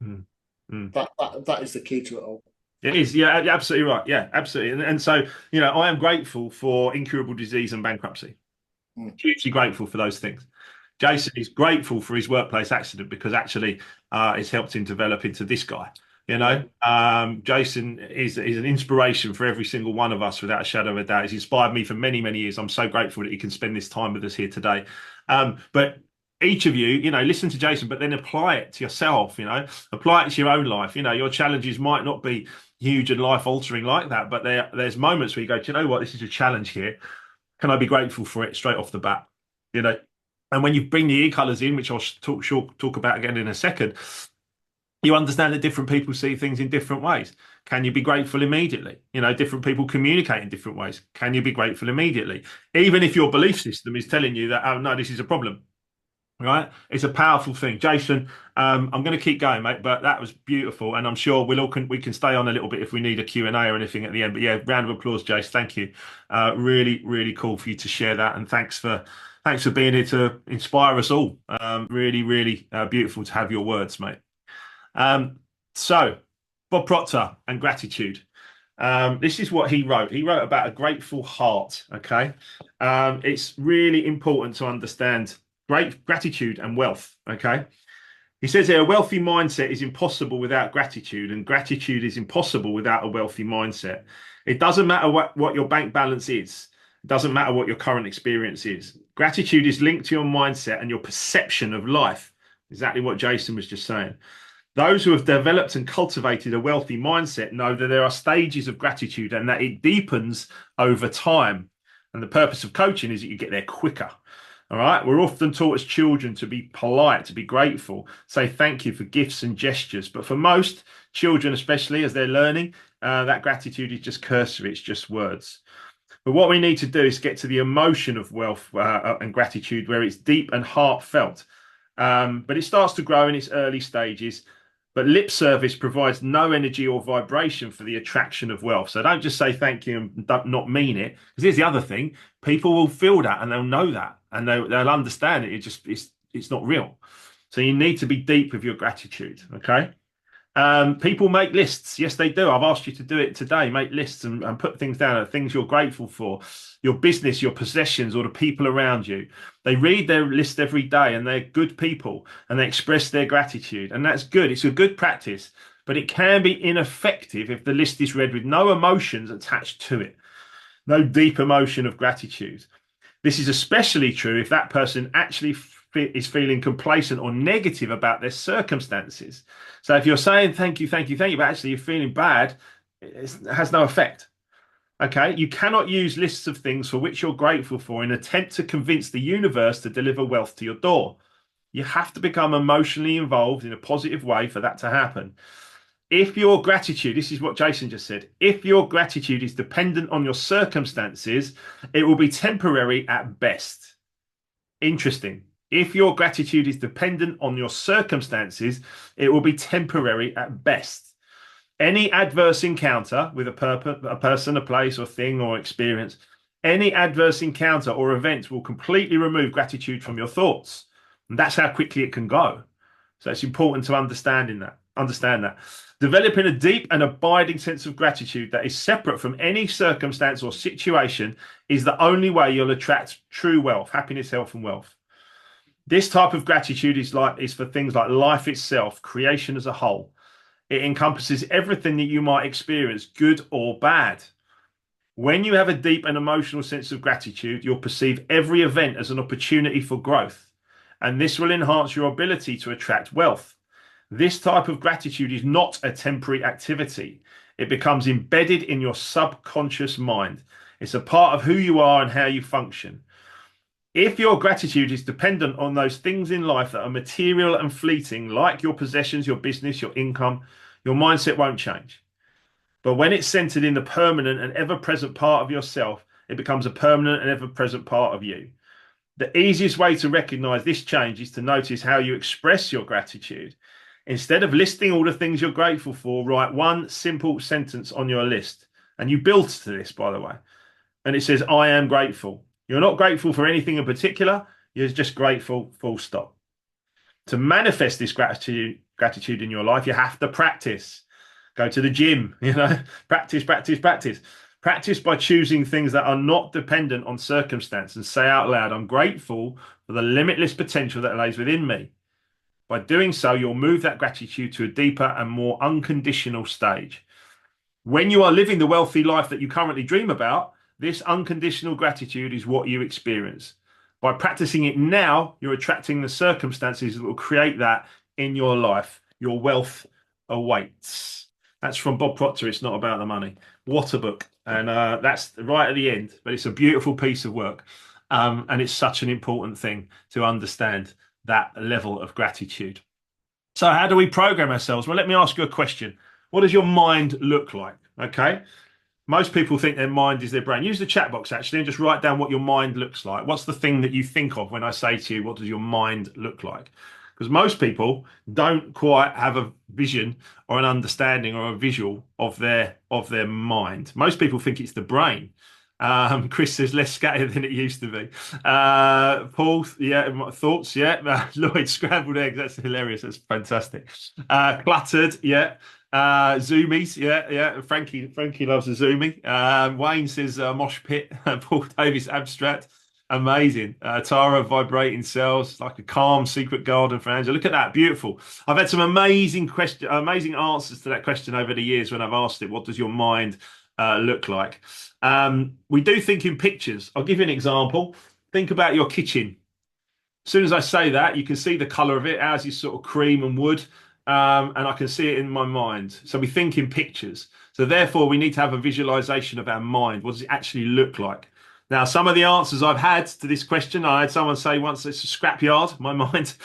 Mm. Mm. That is the key to it all. It is, yeah, absolutely right. Yeah, absolutely. And so, I am grateful for incurable disease and bankruptcy. Hugely grateful for those things. Jason is grateful for his workplace accident because actually it's helped him develop into this guy. Jason is an inspiration for every single one of us without a shadow of a doubt. He's inspired me for many, many years. I'm so grateful that he can spend this time with us here today. But each of you, listen to Jason, but then apply it to yourself, apply it to your own life. Your challenges might not be huge and life altering like that, but there's moments where you go, do you know what? This is a challenge here. Can I be grateful for it straight off the bat? And when you bring the e-colors in, which I'll talk about again in a second, you understand that different people see things in different ways. Can you be grateful immediately? Different people communicate in different ways. Can you be grateful immediately? Even if your belief system is telling you that, oh no, this is a problem. Right, it's a powerful thing, Jason. I'm going to keep going, mate, but that was beautiful, and I'm sure we can stay on a little bit if we need a Q&A or anything at the end. But yeah, round of applause, Jace. Thank you. Really, really cool for you to share that, and thanks for being here to inspire us all. Really, really beautiful to have your words, mate. So, Bob Proctor and gratitude. This is what he wrote. He wrote about a grateful heart. Okay, it's really important to understand great gratitude and wealth. Okay. He says here, a wealthy mindset is impossible without gratitude, and gratitude is impossible without a wealthy mindset. It doesn't matter what your bank balance is. It doesn't matter what your current experience is. Gratitude is linked to your mindset and your perception of life. Exactly what Jason was just saying. Those who have developed and cultivated a wealthy mindset know that there are stages of gratitude and that it deepens over time. And the purpose of coaching is that you get there quicker. All right. We're often taught as children to be polite, to be grateful, say thank you for gifts and gestures. But for most children, especially as they're learning, that gratitude is just cursory. It's just words. But what we need to do is get to the emotion of wealth and gratitude where it's deep and heartfelt. But it starts to grow in its early stages. But lip service provides no energy or vibration for the attraction of wealth. So don't just say thank you and not mean it. Because here's the other thing: people will feel that and they'll know that and they'll understand it. It's not real. So you need to be deep with your gratitude. Okay. People make lists. Yes, they do. I've asked you to do it today. Make lists and put things down of things you're grateful for, your business, your possessions, or the people around you. They read their list every day and they're good people and they express their gratitude. And that's good. It's a good practice, but it can be ineffective if the list is read with no emotions attached to it, no deep emotion of gratitude. This is especially true if that person actually is feeling complacent or negative about their circumstances. So if you're saying thank you, but actually you're feeling bad, it has no effect. Okay, you cannot use lists of things for which you're grateful for in an attempt to convince the universe to deliver wealth to your door. You have to become emotionally involved in a positive way for that to happen. If your gratitude, this is what Jason just said, if your gratitude is dependent on your circumstances, it will be temporary at best. Interesting. If your gratitude is dependent on your circumstances, it will be temporary at best. Any adverse encounter with a person, a place, or thing, or experience, any adverse encounter or event will completely remove gratitude from your thoughts. And that's how quickly it can go. So it's important to understand that. Developing a deep and abiding sense of gratitude that is separate from any circumstance or situation is the only way you'll attract true wealth, happiness, health, and wealth. This type of gratitude is for things like life itself, creation as a whole. It encompasses everything that you might experience, good or bad. When you have a deep and emotional sense of gratitude, you'll perceive every event as an opportunity for growth, and this will enhance your ability to attract wealth. This type of gratitude is not a temporary activity. It becomes embedded in your subconscious mind. It's a part of who you are and how you function. If your gratitude is dependent on those things in life that are material and fleeting, like your possessions, your business, your income, your mindset won't change. But when it's centered in the permanent and ever-present part of yourself, it becomes a permanent and ever-present part of you. The easiest way to recognize this change is to notice how you express your gratitude. Instead of listing all the things you're grateful for, write one simple sentence on your list. And you build to this, by the way. And it says, I am grateful. You're not grateful for anything in particular. You're just grateful, full stop. To manifest this gratitude in your life, you have to practice. Go to the gym, practice. Practice by choosing things that are not dependent on circumstance and say out loud, I'm grateful for the limitless potential that lays within me. By doing so, you'll move that gratitude to a deeper and more unconditional stage. When you are living the wealthy life that you currently dream about, this unconditional gratitude is what you experience. By practicing it now, you're attracting the circumstances that will create that in your life. Your wealth awaits. That's from Bob Proctor. It's not about the money. What a book. And that's right at the end, but it's a beautiful piece of work. And it's such an important thing to understand that level of gratitude. So how do we program ourselves? Well, let me ask you a question. What does your mind look like? Okay. Most people think their mind is their brain. Use the chat box actually and just write down what your mind looks like. What's the thing that you think of when I say to you, what does your mind look like? Because most people don't quite have a vision or an understanding or a visual of their mind. Most people think it's the brain. Chris says less scattered than it used to be. Paul, yeah, thoughts, yeah. Lloyd, scrambled eggs, that's hilarious, that's fantastic. Cluttered, yeah. Zoomies, yeah. Frankie loves a zoomie. Wayne says mosh pit. Paul Davis abstract. Amazing. Tara, vibrating cells, like a calm secret garden for Angela. Look at that, beautiful. I've had some amazing answers to that question over the years when I've asked it, what does your mind look like? We do think in pictures. I'll give you an example. Think about your kitchen. As soon as I say that, you can see the colour of it. Ours is sort of cream and wood, and I can see it in my mind. So we think in pictures. So therefore, we need to have a visualization of our mind. What does it actually look like? Now, some of the answers I've had to this question, I had someone say once it's a scrapyard, my mind.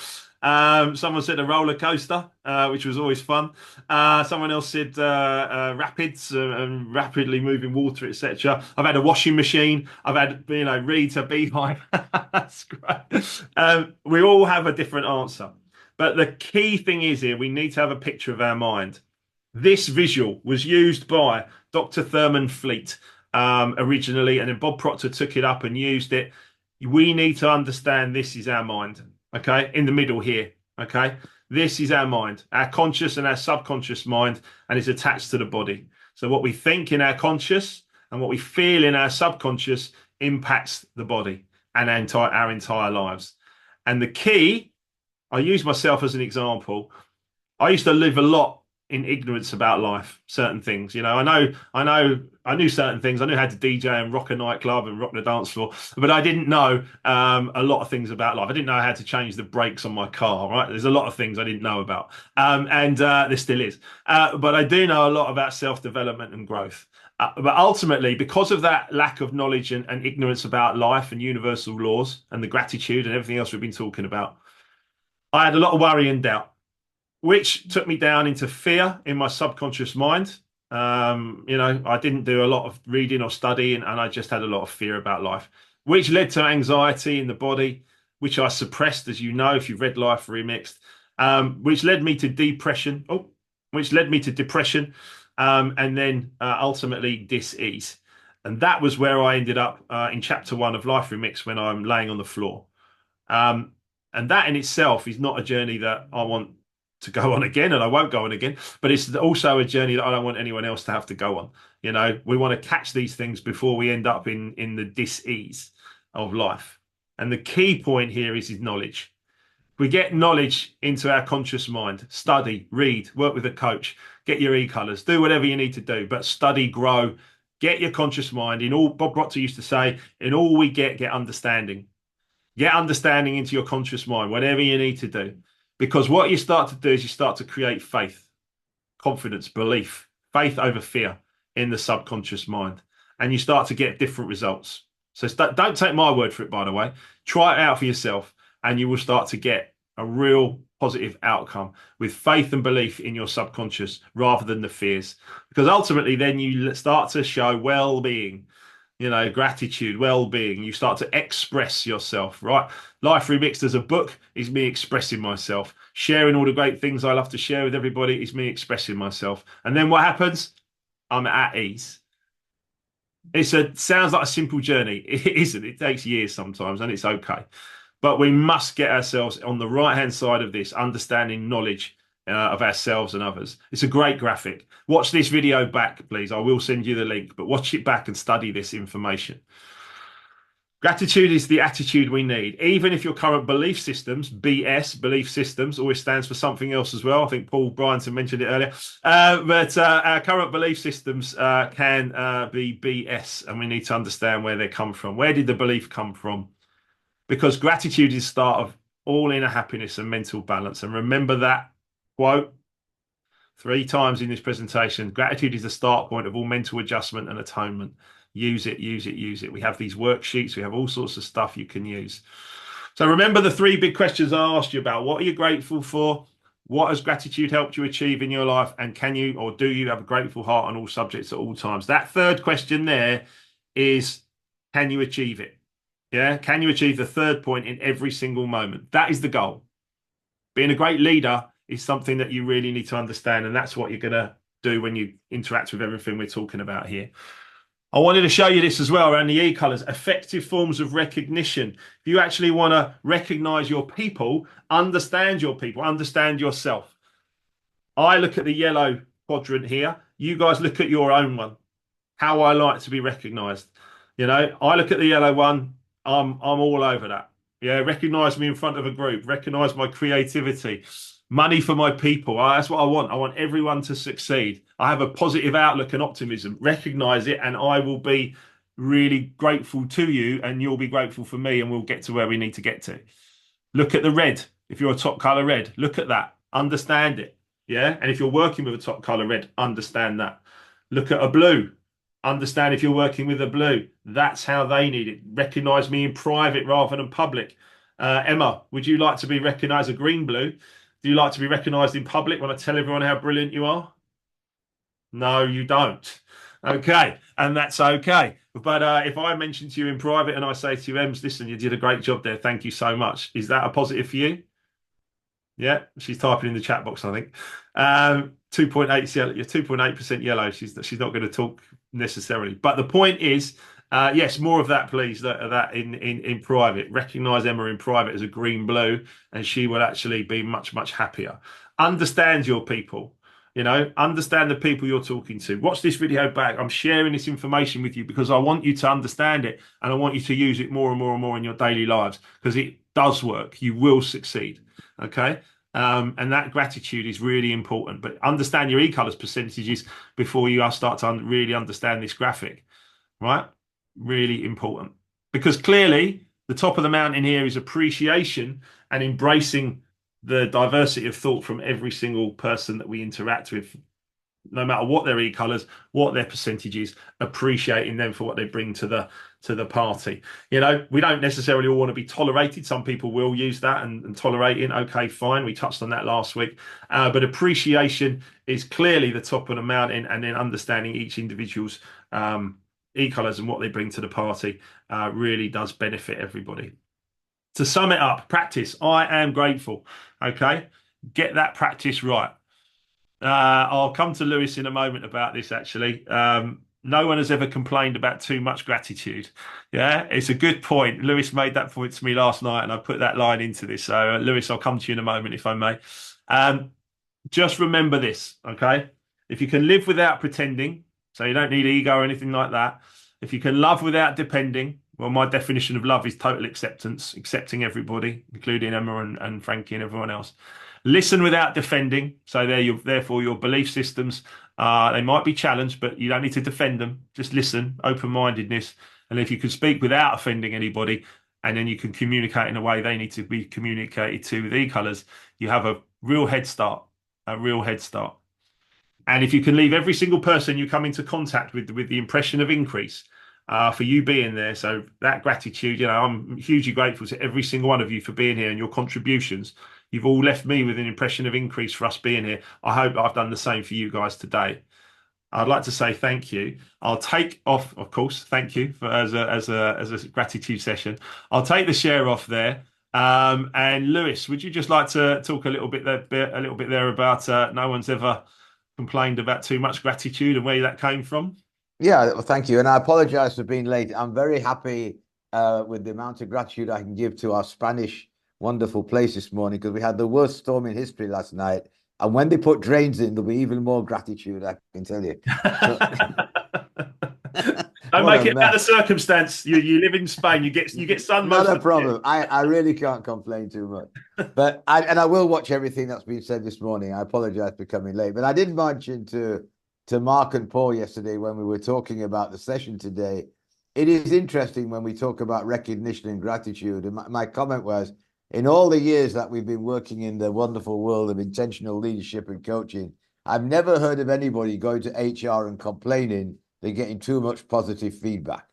Someone said a roller coaster, which was always fun. Someone else said rapids and rapidly moving water, etc. I've had a washing machine. I've had, reeds, a beehive. That's great. We all have a different answer. But the key thing is here, we need to have a picture of our mind. This visual was used by Dr. Thurman Fleet originally, and then Bob Proctor took it up and used it. We need to understand this is our mind. Okay, in the middle here. Okay, this is our mind, our conscious and our subconscious mind, and it's attached to the body. So what we think in our conscious and what we feel in our subconscious impacts the body and our entire lives. And the key, I use myself as an example. I used to live a lot in ignorance about life, certain things. I knew certain things. I knew how to DJ and rock a nightclub and rock the dance floor, but I didn't know a lot of things about life. I didn't know how to change the brakes on my car, right? There's a lot of things I didn't know about, and there still is. But I do know a lot about self-development and growth. But ultimately, because of that lack of knowledge and ignorance about life and universal laws and the gratitude and everything else we've been talking about, I had a lot of worry and doubt, which took me down into fear in my subconscious mind. I didn't do a lot of reading or studying, and I just had a lot of fear about life, which led to anxiety in the body, which I suppressed, as you know, if you've read Life Remixed, which led me to depression. Which led me to depression, and then ultimately dis-ease. And that was where I ended up in chapter 1 of Life Remixed when I'm laying on the floor. Um, and that in itself is not a journey that I want to go on again, and I won't go on again. But it's also a journey that I don't want anyone else to have to go on. We want to catch these things before we end up in the dis-ease of life. And the key point here is knowledge. We get knowledge into our conscious mind, study, read, work with a coach, get your e-colors, do whatever you need to do, but study, grow, get your conscious mind. In all, Bob Proctor used to say, in all we get understanding. Get understanding into your conscious mind, whatever you need to do. Because what you start to do is you start to create faith, confidence, belief, faith over fear in the subconscious mind. And you start to get different results. So don't take my word for it, by the way. Try it out for yourself, and you will start to get a real positive outcome with faith and belief in your subconscious rather than the fears. Because ultimately, then you start to show well-being, gratitude, well-being. You start to express yourself, right? Life Remixed as a book is me expressing myself. Sharing all the great things I love to share with everybody is me expressing myself. And then what happens? I'm at ease. Sounds like a simple journey. It isn't. It takes years sometimes, and it's okay. But we must get ourselves on the right-hand side of this, understanding knowledge of ourselves and others. It's a great graphic. Watch this video back, please. I will send you the link, but watch it back and study this information. Gratitude is the attitude we need. Even if your current belief systems, BS, belief systems, always stands for something else as well. I think Paul Bryanson mentioned it earlier. But our current belief systems can be BS, and we need to understand where they come from. Where did the belief come from? Because gratitude is the start of all inner happiness and mental balance. And remember that quote 3 times in this presentation. Gratitude is the start point of all mental adjustment and atonement. Use it, use it, use it. We have these worksheets. We have all sorts of stuff you can use. So remember the 3 big questions I asked you about. What are you grateful for? What has gratitude helped you achieve in your life? And can you or do you have a grateful heart on all subjects at all times? That 3rd question there is, can you achieve it? Yeah. Can you achieve the 3rd point in every single moment? That is the goal. Being a great leader is something that you really need to understand. And that's what you're going to do when you interact with everything we're talking about here. I wanted to show you this as well around the e-colors, effective forms of recognition. If you actually want to recognize your people, understand yourself. I look at the yellow quadrant here. You guys look at your own one. How I like to be recognized. I look at the yellow one. I'm all over that. Yeah, recognize me in front of a group. Recognize my creativity. Money for my people. That's what I want. I want everyone to succeed. I have a positive outlook and optimism. Recognize it, and I will be really grateful to you, and you'll be grateful for me, and we'll get to where we need to get to. Look at the red. If you're a top color red, look at that. Understand it. Yeah. And if you're working with a top color red, understand that. Look at a blue. Understand if you're working with a blue. That's how they need it. Recognize me in private rather than public. Emma, would you like to be recognized as a green blue? Do you like to be recognized in public when I tell everyone how brilliant you are? No, you don't. Okay. And that's okay. But if I mention to you in private and I say to you, Ems, listen, you did a great job there. Thank you so much. Is that a positive for you? Yeah, she's typing in the chat box, I think. 2.8 yellow, you're 2.8% yellow. She's not going to talk necessarily. But the point is, yes, more of that, please. That in private. Recognise Emma in private as a green blue, and she will actually be much, much happier. Understand your people. Understand the people you're talking to. Watch this video back. I'm sharing this information with you because I want you to understand it, and I want you to use it more and more and more in your daily lives because it does work. You will succeed. Okay. And that gratitude is really important. But understand your e-colors percentages before you start to really understand this graphic, right? Really important. Because clearly the top of the mountain here is appreciation and embracing the diversity of thought from every single person that we interact with, no matter what their e-colors, what their percentages, appreciating them for what they bring to to the party. You know, we don't necessarily all want to be tolerated. Some people will use that and tolerating. Okay, fine. We touched on that last week. But appreciation is clearly the top of the mountain, and then understanding each individual's e-colours and what they bring to the party really does benefit everybody. To sum it up, practice. I am grateful. Okay, get that practice right. I'll come to Lewis in a moment about this, actually. No one has ever complained about too much gratitude. Yeah, it's a good point. Lewis made that point to me last night, and I put that line into this. So, Lewis, I'll come to you in a moment, if I may. Just remember this, okay? If you can live without pretending, so you don't need ego or anything like that. If you can love without depending, well, my definition of love is total acceptance, accepting everybody, including Emma and Frankie and everyone else. Listen without defending. So therefore your belief systems, they might be challenged, but you don't need to defend them. Just listen, open-mindedness. And if you can speak without offending anybody, and then you can communicate in a way they need to be communicated to with e-colours, you have a real head start, a real head start. And if you can leave every single person you come into contact with the impression of increase, for you being there. So that gratitude, you know, I'm hugely grateful to every single one of you for being here and your contributions. You've all left me with an impression of increase for us being here. I hope I've done the same for you guys today. I'd like to say thank you. I'll take off, of course, thank you for as a gratitude session. I'll take the share off there. And Lewis, would you just like to talk a little bit there about no one's ever complained about too much gratitude and where that came from? Yeah, well, thank you. And I apologize for being late. I'm very happy with the amount of gratitude I can give to our Spanish wonderful place this morning, because we had the worst storm in history last night. And when they put drains in, there'll be even more gratitude, I can tell you. Don't make it about the circumstance. You live in Spain, you get sun most Not a problem. I really can't complain too much. But I will watch everything that's been said this morning. I apologize for coming late. But I did mention to Mark and Paul yesterday when we were talking about the session today, it is interesting when we talk about recognition and gratitude. And my comment was, in all the years that we've been working in the wonderful world of intentional leadership and coaching, I've never heard of anybody going to HR and complaining they're getting too much positive feedback.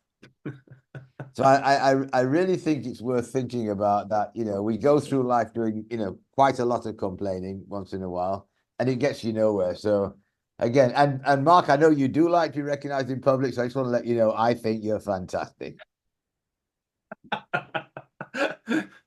So I really think it's worth thinking about that. You know, we go through life doing, you know, quite a lot of complaining once in a while, and it gets you nowhere. So again, and Mark, I know you do like to be recognized in public, so I just want to let you know, I think you're fantastic.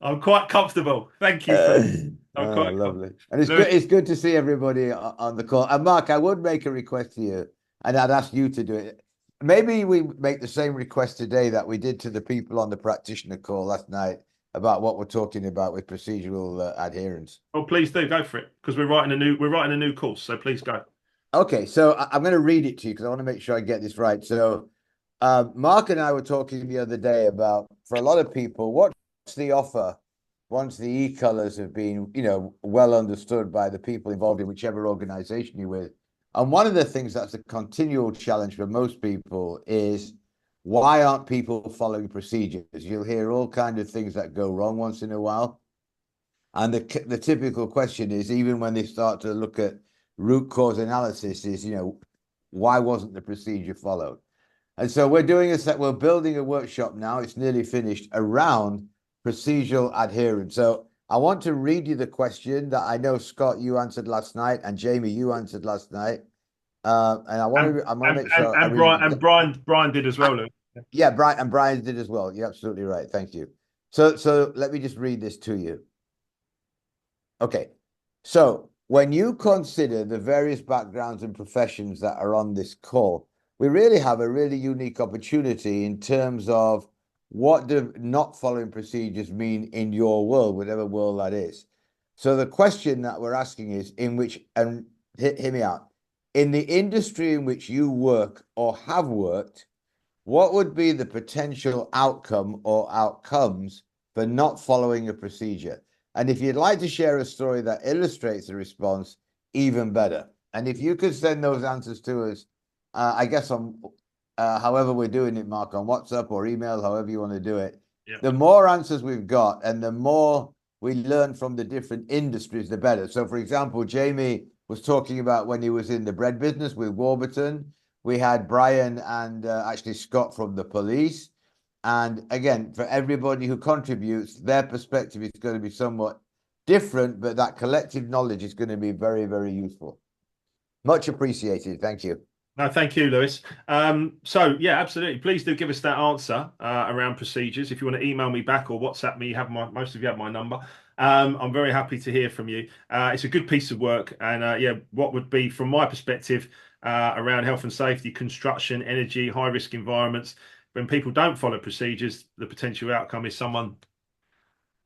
I'm quite comfortable. Thank you. Lovely. And it's good to see everybody on the call. And Mark, I would make a request to you, and I'd ask you to do it. Maybe we make the same request today that we did to the people on the practitioner call last night about what we're talking about with procedural adherence. Oh, please do, go for it, because we're writing a new course. So please go. Okay, so I'm going to read it to you because I want to make sure I get this right. So Mark and I were talking the other day about, for a lot of people, what's the offer once the e-colors have been, you know, well understood by the people involved in whichever organization you're with. And one of the things that's a continual challenge for most people is, why aren't people following procedures? You'll hear all kinds of things that go wrong once in a while. And the typical question is, even when they start to look at root cause analysis, is, you know, why wasn't the procedure followed? And so we're building a workshop now. It's nearly finished, around procedural adherence. So I want to read you the question that I know, Scott, you answered last night, and Jamie, you answered last night. And I want to make sure. And Brian did as well, Lou. Yeah, Brian did as well. You're absolutely right. Thank you. So let me just read this to you. Okay. So when you consider the various backgrounds and professions that are on this call, we really have a really unique opportunity in terms of what do not following procedures mean in your world, whatever world that is. So the question that we're asking is, and hear me out, in the industry in which you work or have worked, what would be the potential outcome or outcomes for not following a procedure? And if you'd like to share a story that illustrates the response, even better. And if you could send those answers to us, I guess on however we're doing it, Mark, on WhatsApp or email, however you want to do it, yep. The more answers we've got and the more we learn from the different industries, the better. So, for example, Jamie was talking about when he was in the bread business with Warburton. We had Brian and actually Scott from the police. And again, for everybody who contributes, their perspective is going to be somewhat different, but that collective knowledge is going to be very, very useful. Much appreciated. Thank you. No, thank you, Lewis. So yeah, absolutely. Please do give us that answer around procedures. If you want to email me back or WhatsApp me, most of you have my number. I'm very happy to hear from you. It's a good piece of work, and yeah, what would be from my perspective around health and safety, construction, energy, high risk environments. When people don't follow procedures, the potential outcome is someone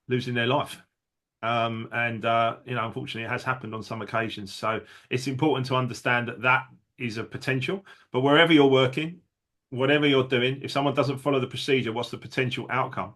losing their life. Unfortunately, it has happened on some occasions. So it's important to understand that that is a potential. But wherever you're working, whatever you're doing, if someone doesn't follow the procedure, what's the potential outcome?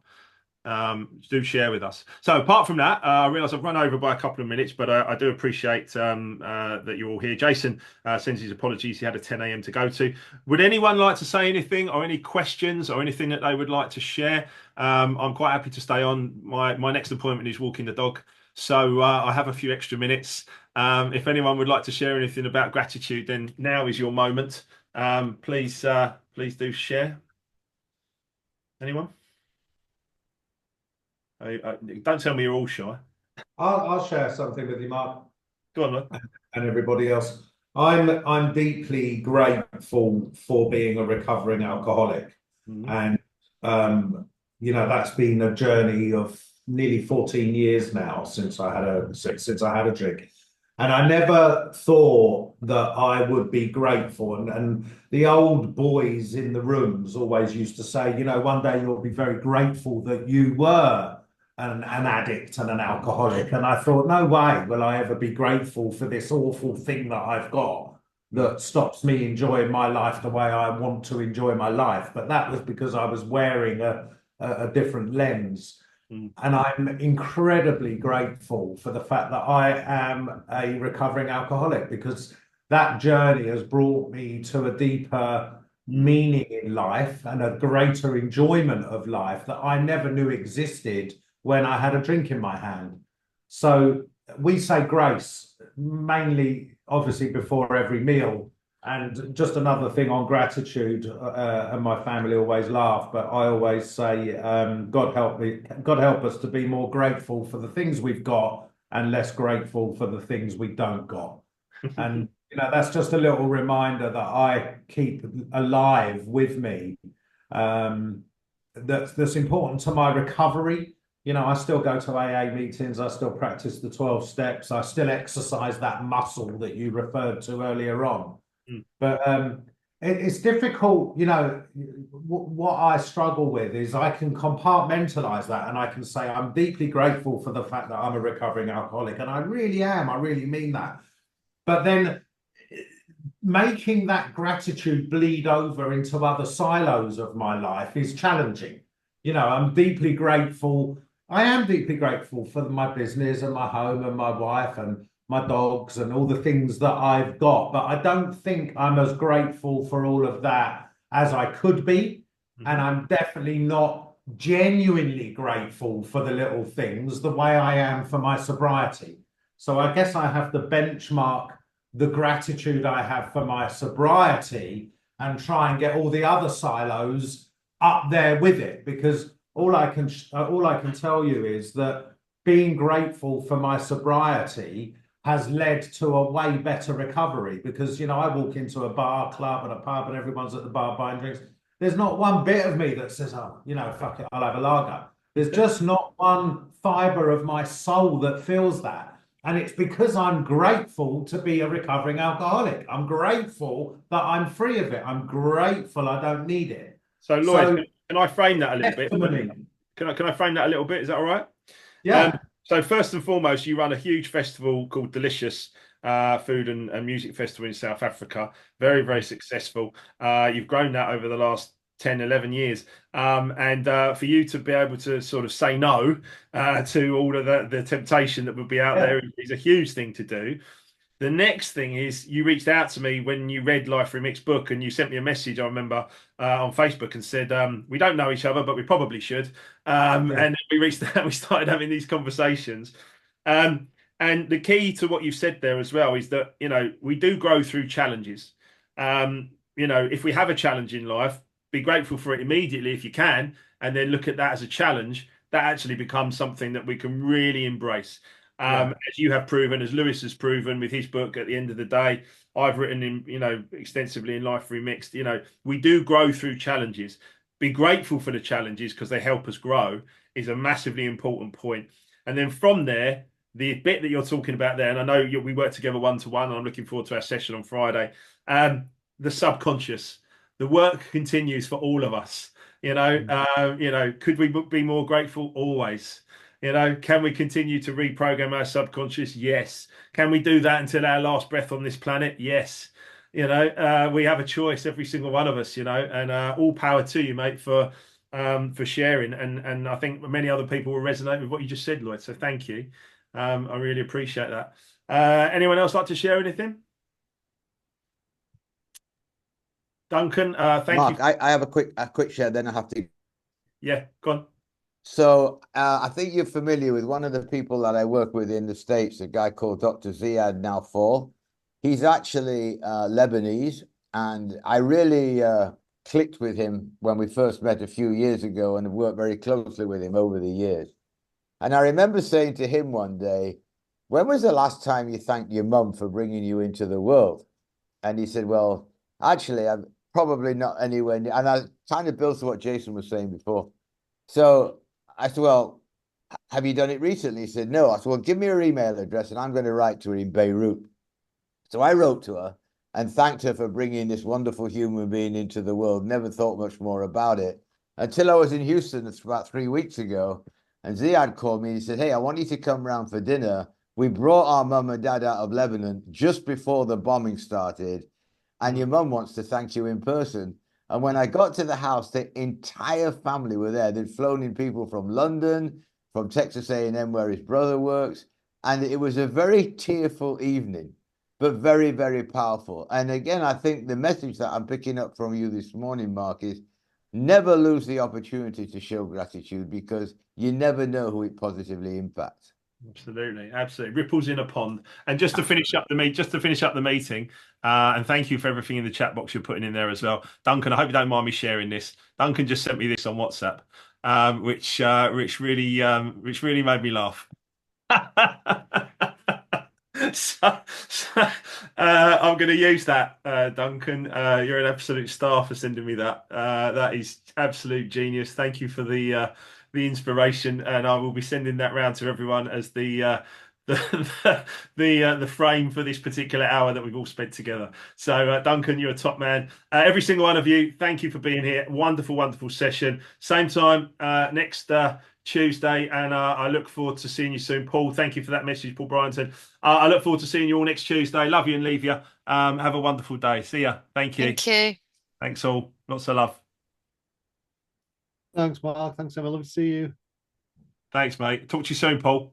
Do share with us. So apart from that, I realise I've run over by a couple of minutes, but I do appreciate that you're all here. Jason sends his apologies. He had a 10 a.m. to go to. Would anyone like to say anything or any questions or anything that they would like to share? I'm quite happy to stay on. My next appointment is walking the dog. So I have a few extra minutes. If anyone would like to share anything about gratitude, then now is your moment. Please do share. Anyone? Don't tell me you're all shy. I'll share something with you, Mark. Go on, look. And everybody else. I'm deeply grateful for being a recovering alcoholic. And that's been a journey of nearly 14 years now since I had a drink. And I never thought that I would be grateful. And the old boys in the rooms always used to say, one day you'll be very grateful that you were an addict and an alcoholic. And I thought, no way will I ever be grateful for this awful thing that I've got that stops me enjoying my life the way I want to enjoy my life. But that was because I was wearing a different lens. And I'm incredibly grateful for the fact that I am a recovering alcoholic, because that journey has brought me to a deeper meaning in life and a greater enjoyment of life that I never knew existed when I had a drink in my hand. So we say grace mainly, obviously, before every meal. And just another thing on gratitude, and my family always laugh, but I always say, God help us to be more grateful for the things we've got and less grateful for the things we don't got. And that's just a little reminder that I keep alive with me. That's important to my recovery. I still go to AA meetings. I still practice the 12 steps. I still exercise that muscle that you referred to earlier on. But it's difficult. What I struggle with is I can compartmentalize that, and I can say I'm deeply grateful for the fact that I'm a recovering alcoholic, and I really am. I really mean that. But then making that gratitude bleed over into other silos of my life is challenging. I'm deeply grateful. I am deeply grateful for my business and my home and my wife and my dogs and all the things that I've got. But I don't think I'm as grateful for all of that as I could be. And I'm definitely not genuinely grateful for the little things the way I am for my sobriety. So I guess I have to benchmark the gratitude I have for my sobriety and try and get all the other silos up there with it, because all I can tell you is that being grateful for my sobriety has led to a way better recovery, because I walk into a bar, club, and a pub, and everyone's at the bar buying drinks. There's not one bit of me that says, "Oh, fuck it, I'll have a lager." There's just not one fiber of my soul that feels that. And it's because I'm grateful to be a recovering alcoholic. I'm grateful that I'm free of it. I'm grateful I don't need it. So, Lloyd, can I frame that a little bit? Can I frame that a little bit? Is that all right? Yeah. So first and foremost, you run a huge festival called Delicious, food and music festival in South Africa. Very, very successful. You've grown that over the last 10, 11 years. And for you to be able to sort of say no to all of the temptation that would be out there is a huge thing to do. The next thing is you reached out to me when you read Life Remixed book, and you sent me a message, I remember, on Facebook, and said, we don't know each other, but we probably should. And then we reached out, we started having these conversations. And the key to what you've said there as well is that, we do grow through challenges. If we have a challenge in life, be grateful for it immediately if you can, and then look at that as a challenge, that actually becomes something that we can really embrace. As you have proven, as Lewis has proven with his book. At the end of the day, I've written extensively in Life Remixed. We do grow through challenges. Be grateful for the challenges because they help us grow is a massively important point. And then from there, the bit that you're talking about there, and I know we work together one-to-one, and I'm looking forward to our session on Friday. The subconscious, the work continues for all of us. Could we be more grateful? Always. Can we continue to reprogram our subconscious? Yes. Can we do that until our last breath on this planet? Yes. We have a choice, every single one of us. And all power to you, mate, for sharing. And I think many other people will resonate with what you just said, Lloyd. So thank you. I really appreciate that. Anyone else like to share anything? Duncan, thank Mark, you. I have a quick share, then I have to. Yeah, go on. So I think you're familiar with one of the people that I work with in the States, a guy called Dr. Ziad Naufal. He's actually Lebanese, and I really clicked with him when we first met a few years ago and have worked very closely with him over the years. And I remember saying to him one day, when was the last time you thanked your mum for bringing you into the world? And he said, well, actually, I'm probably not anywhere near. And I kind of built to what Jason was saying before. So I said, well, have you done it recently? He said, no. I said, well, give me her email address and I'm going to write to her in Beirut. So I wrote to her and thanked her for bringing this wonderful human being into the world. Never thought much more about it until I was in Houston about 3 weeks ago. And Ziad called me and he said, hey, I want you to come round for dinner. We brought our mum and dad out of Lebanon just before the bombing started. And your mum wants to thank you in person. And when I got to the house, the entire family were there. They'd flown in people from London, from Texas A&M, where his brother works. And it was a very tearful evening, but very, very powerful. And again, I think the message that I'm picking up from you this morning, Mark, is never lose the opportunity to show gratitude because you never know who it positively impacts. Absolutely. Ripples in a pond. And just to finish up the meeting, and thank you for everything in the chat box you're putting in there as well, Duncan. I hope you don't mind me sharing this. Duncan just sent me this on WhatsApp, which really made me laugh. I'm going to use that, Duncan. You're an absolute star for sending me that. That is absolute genius. Thank you for the inspiration, and I will be sending that round to everyone as the frame for this particular hour that we've all spent together. So, Duncan, you're a top man. Every single one of you, thank you for being here. Wonderful, wonderful session. Same time next Tuesday, and I look forward to seeing you soon. Paul, thank you for that message, Paul Bryanton. I look forward to seeing you all next Tuesday. Love you and leave you. Have a wonderful day. See ya. Thank you. Thank you. Thanks all. Lots of love. Thanks, Mark. Thanks, Emma. Love to see you. Thanks, mate. Talk to you soon, Paul.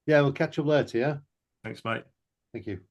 Yeah, we'll catch up later, yeah? Thanks, mate. Thank you.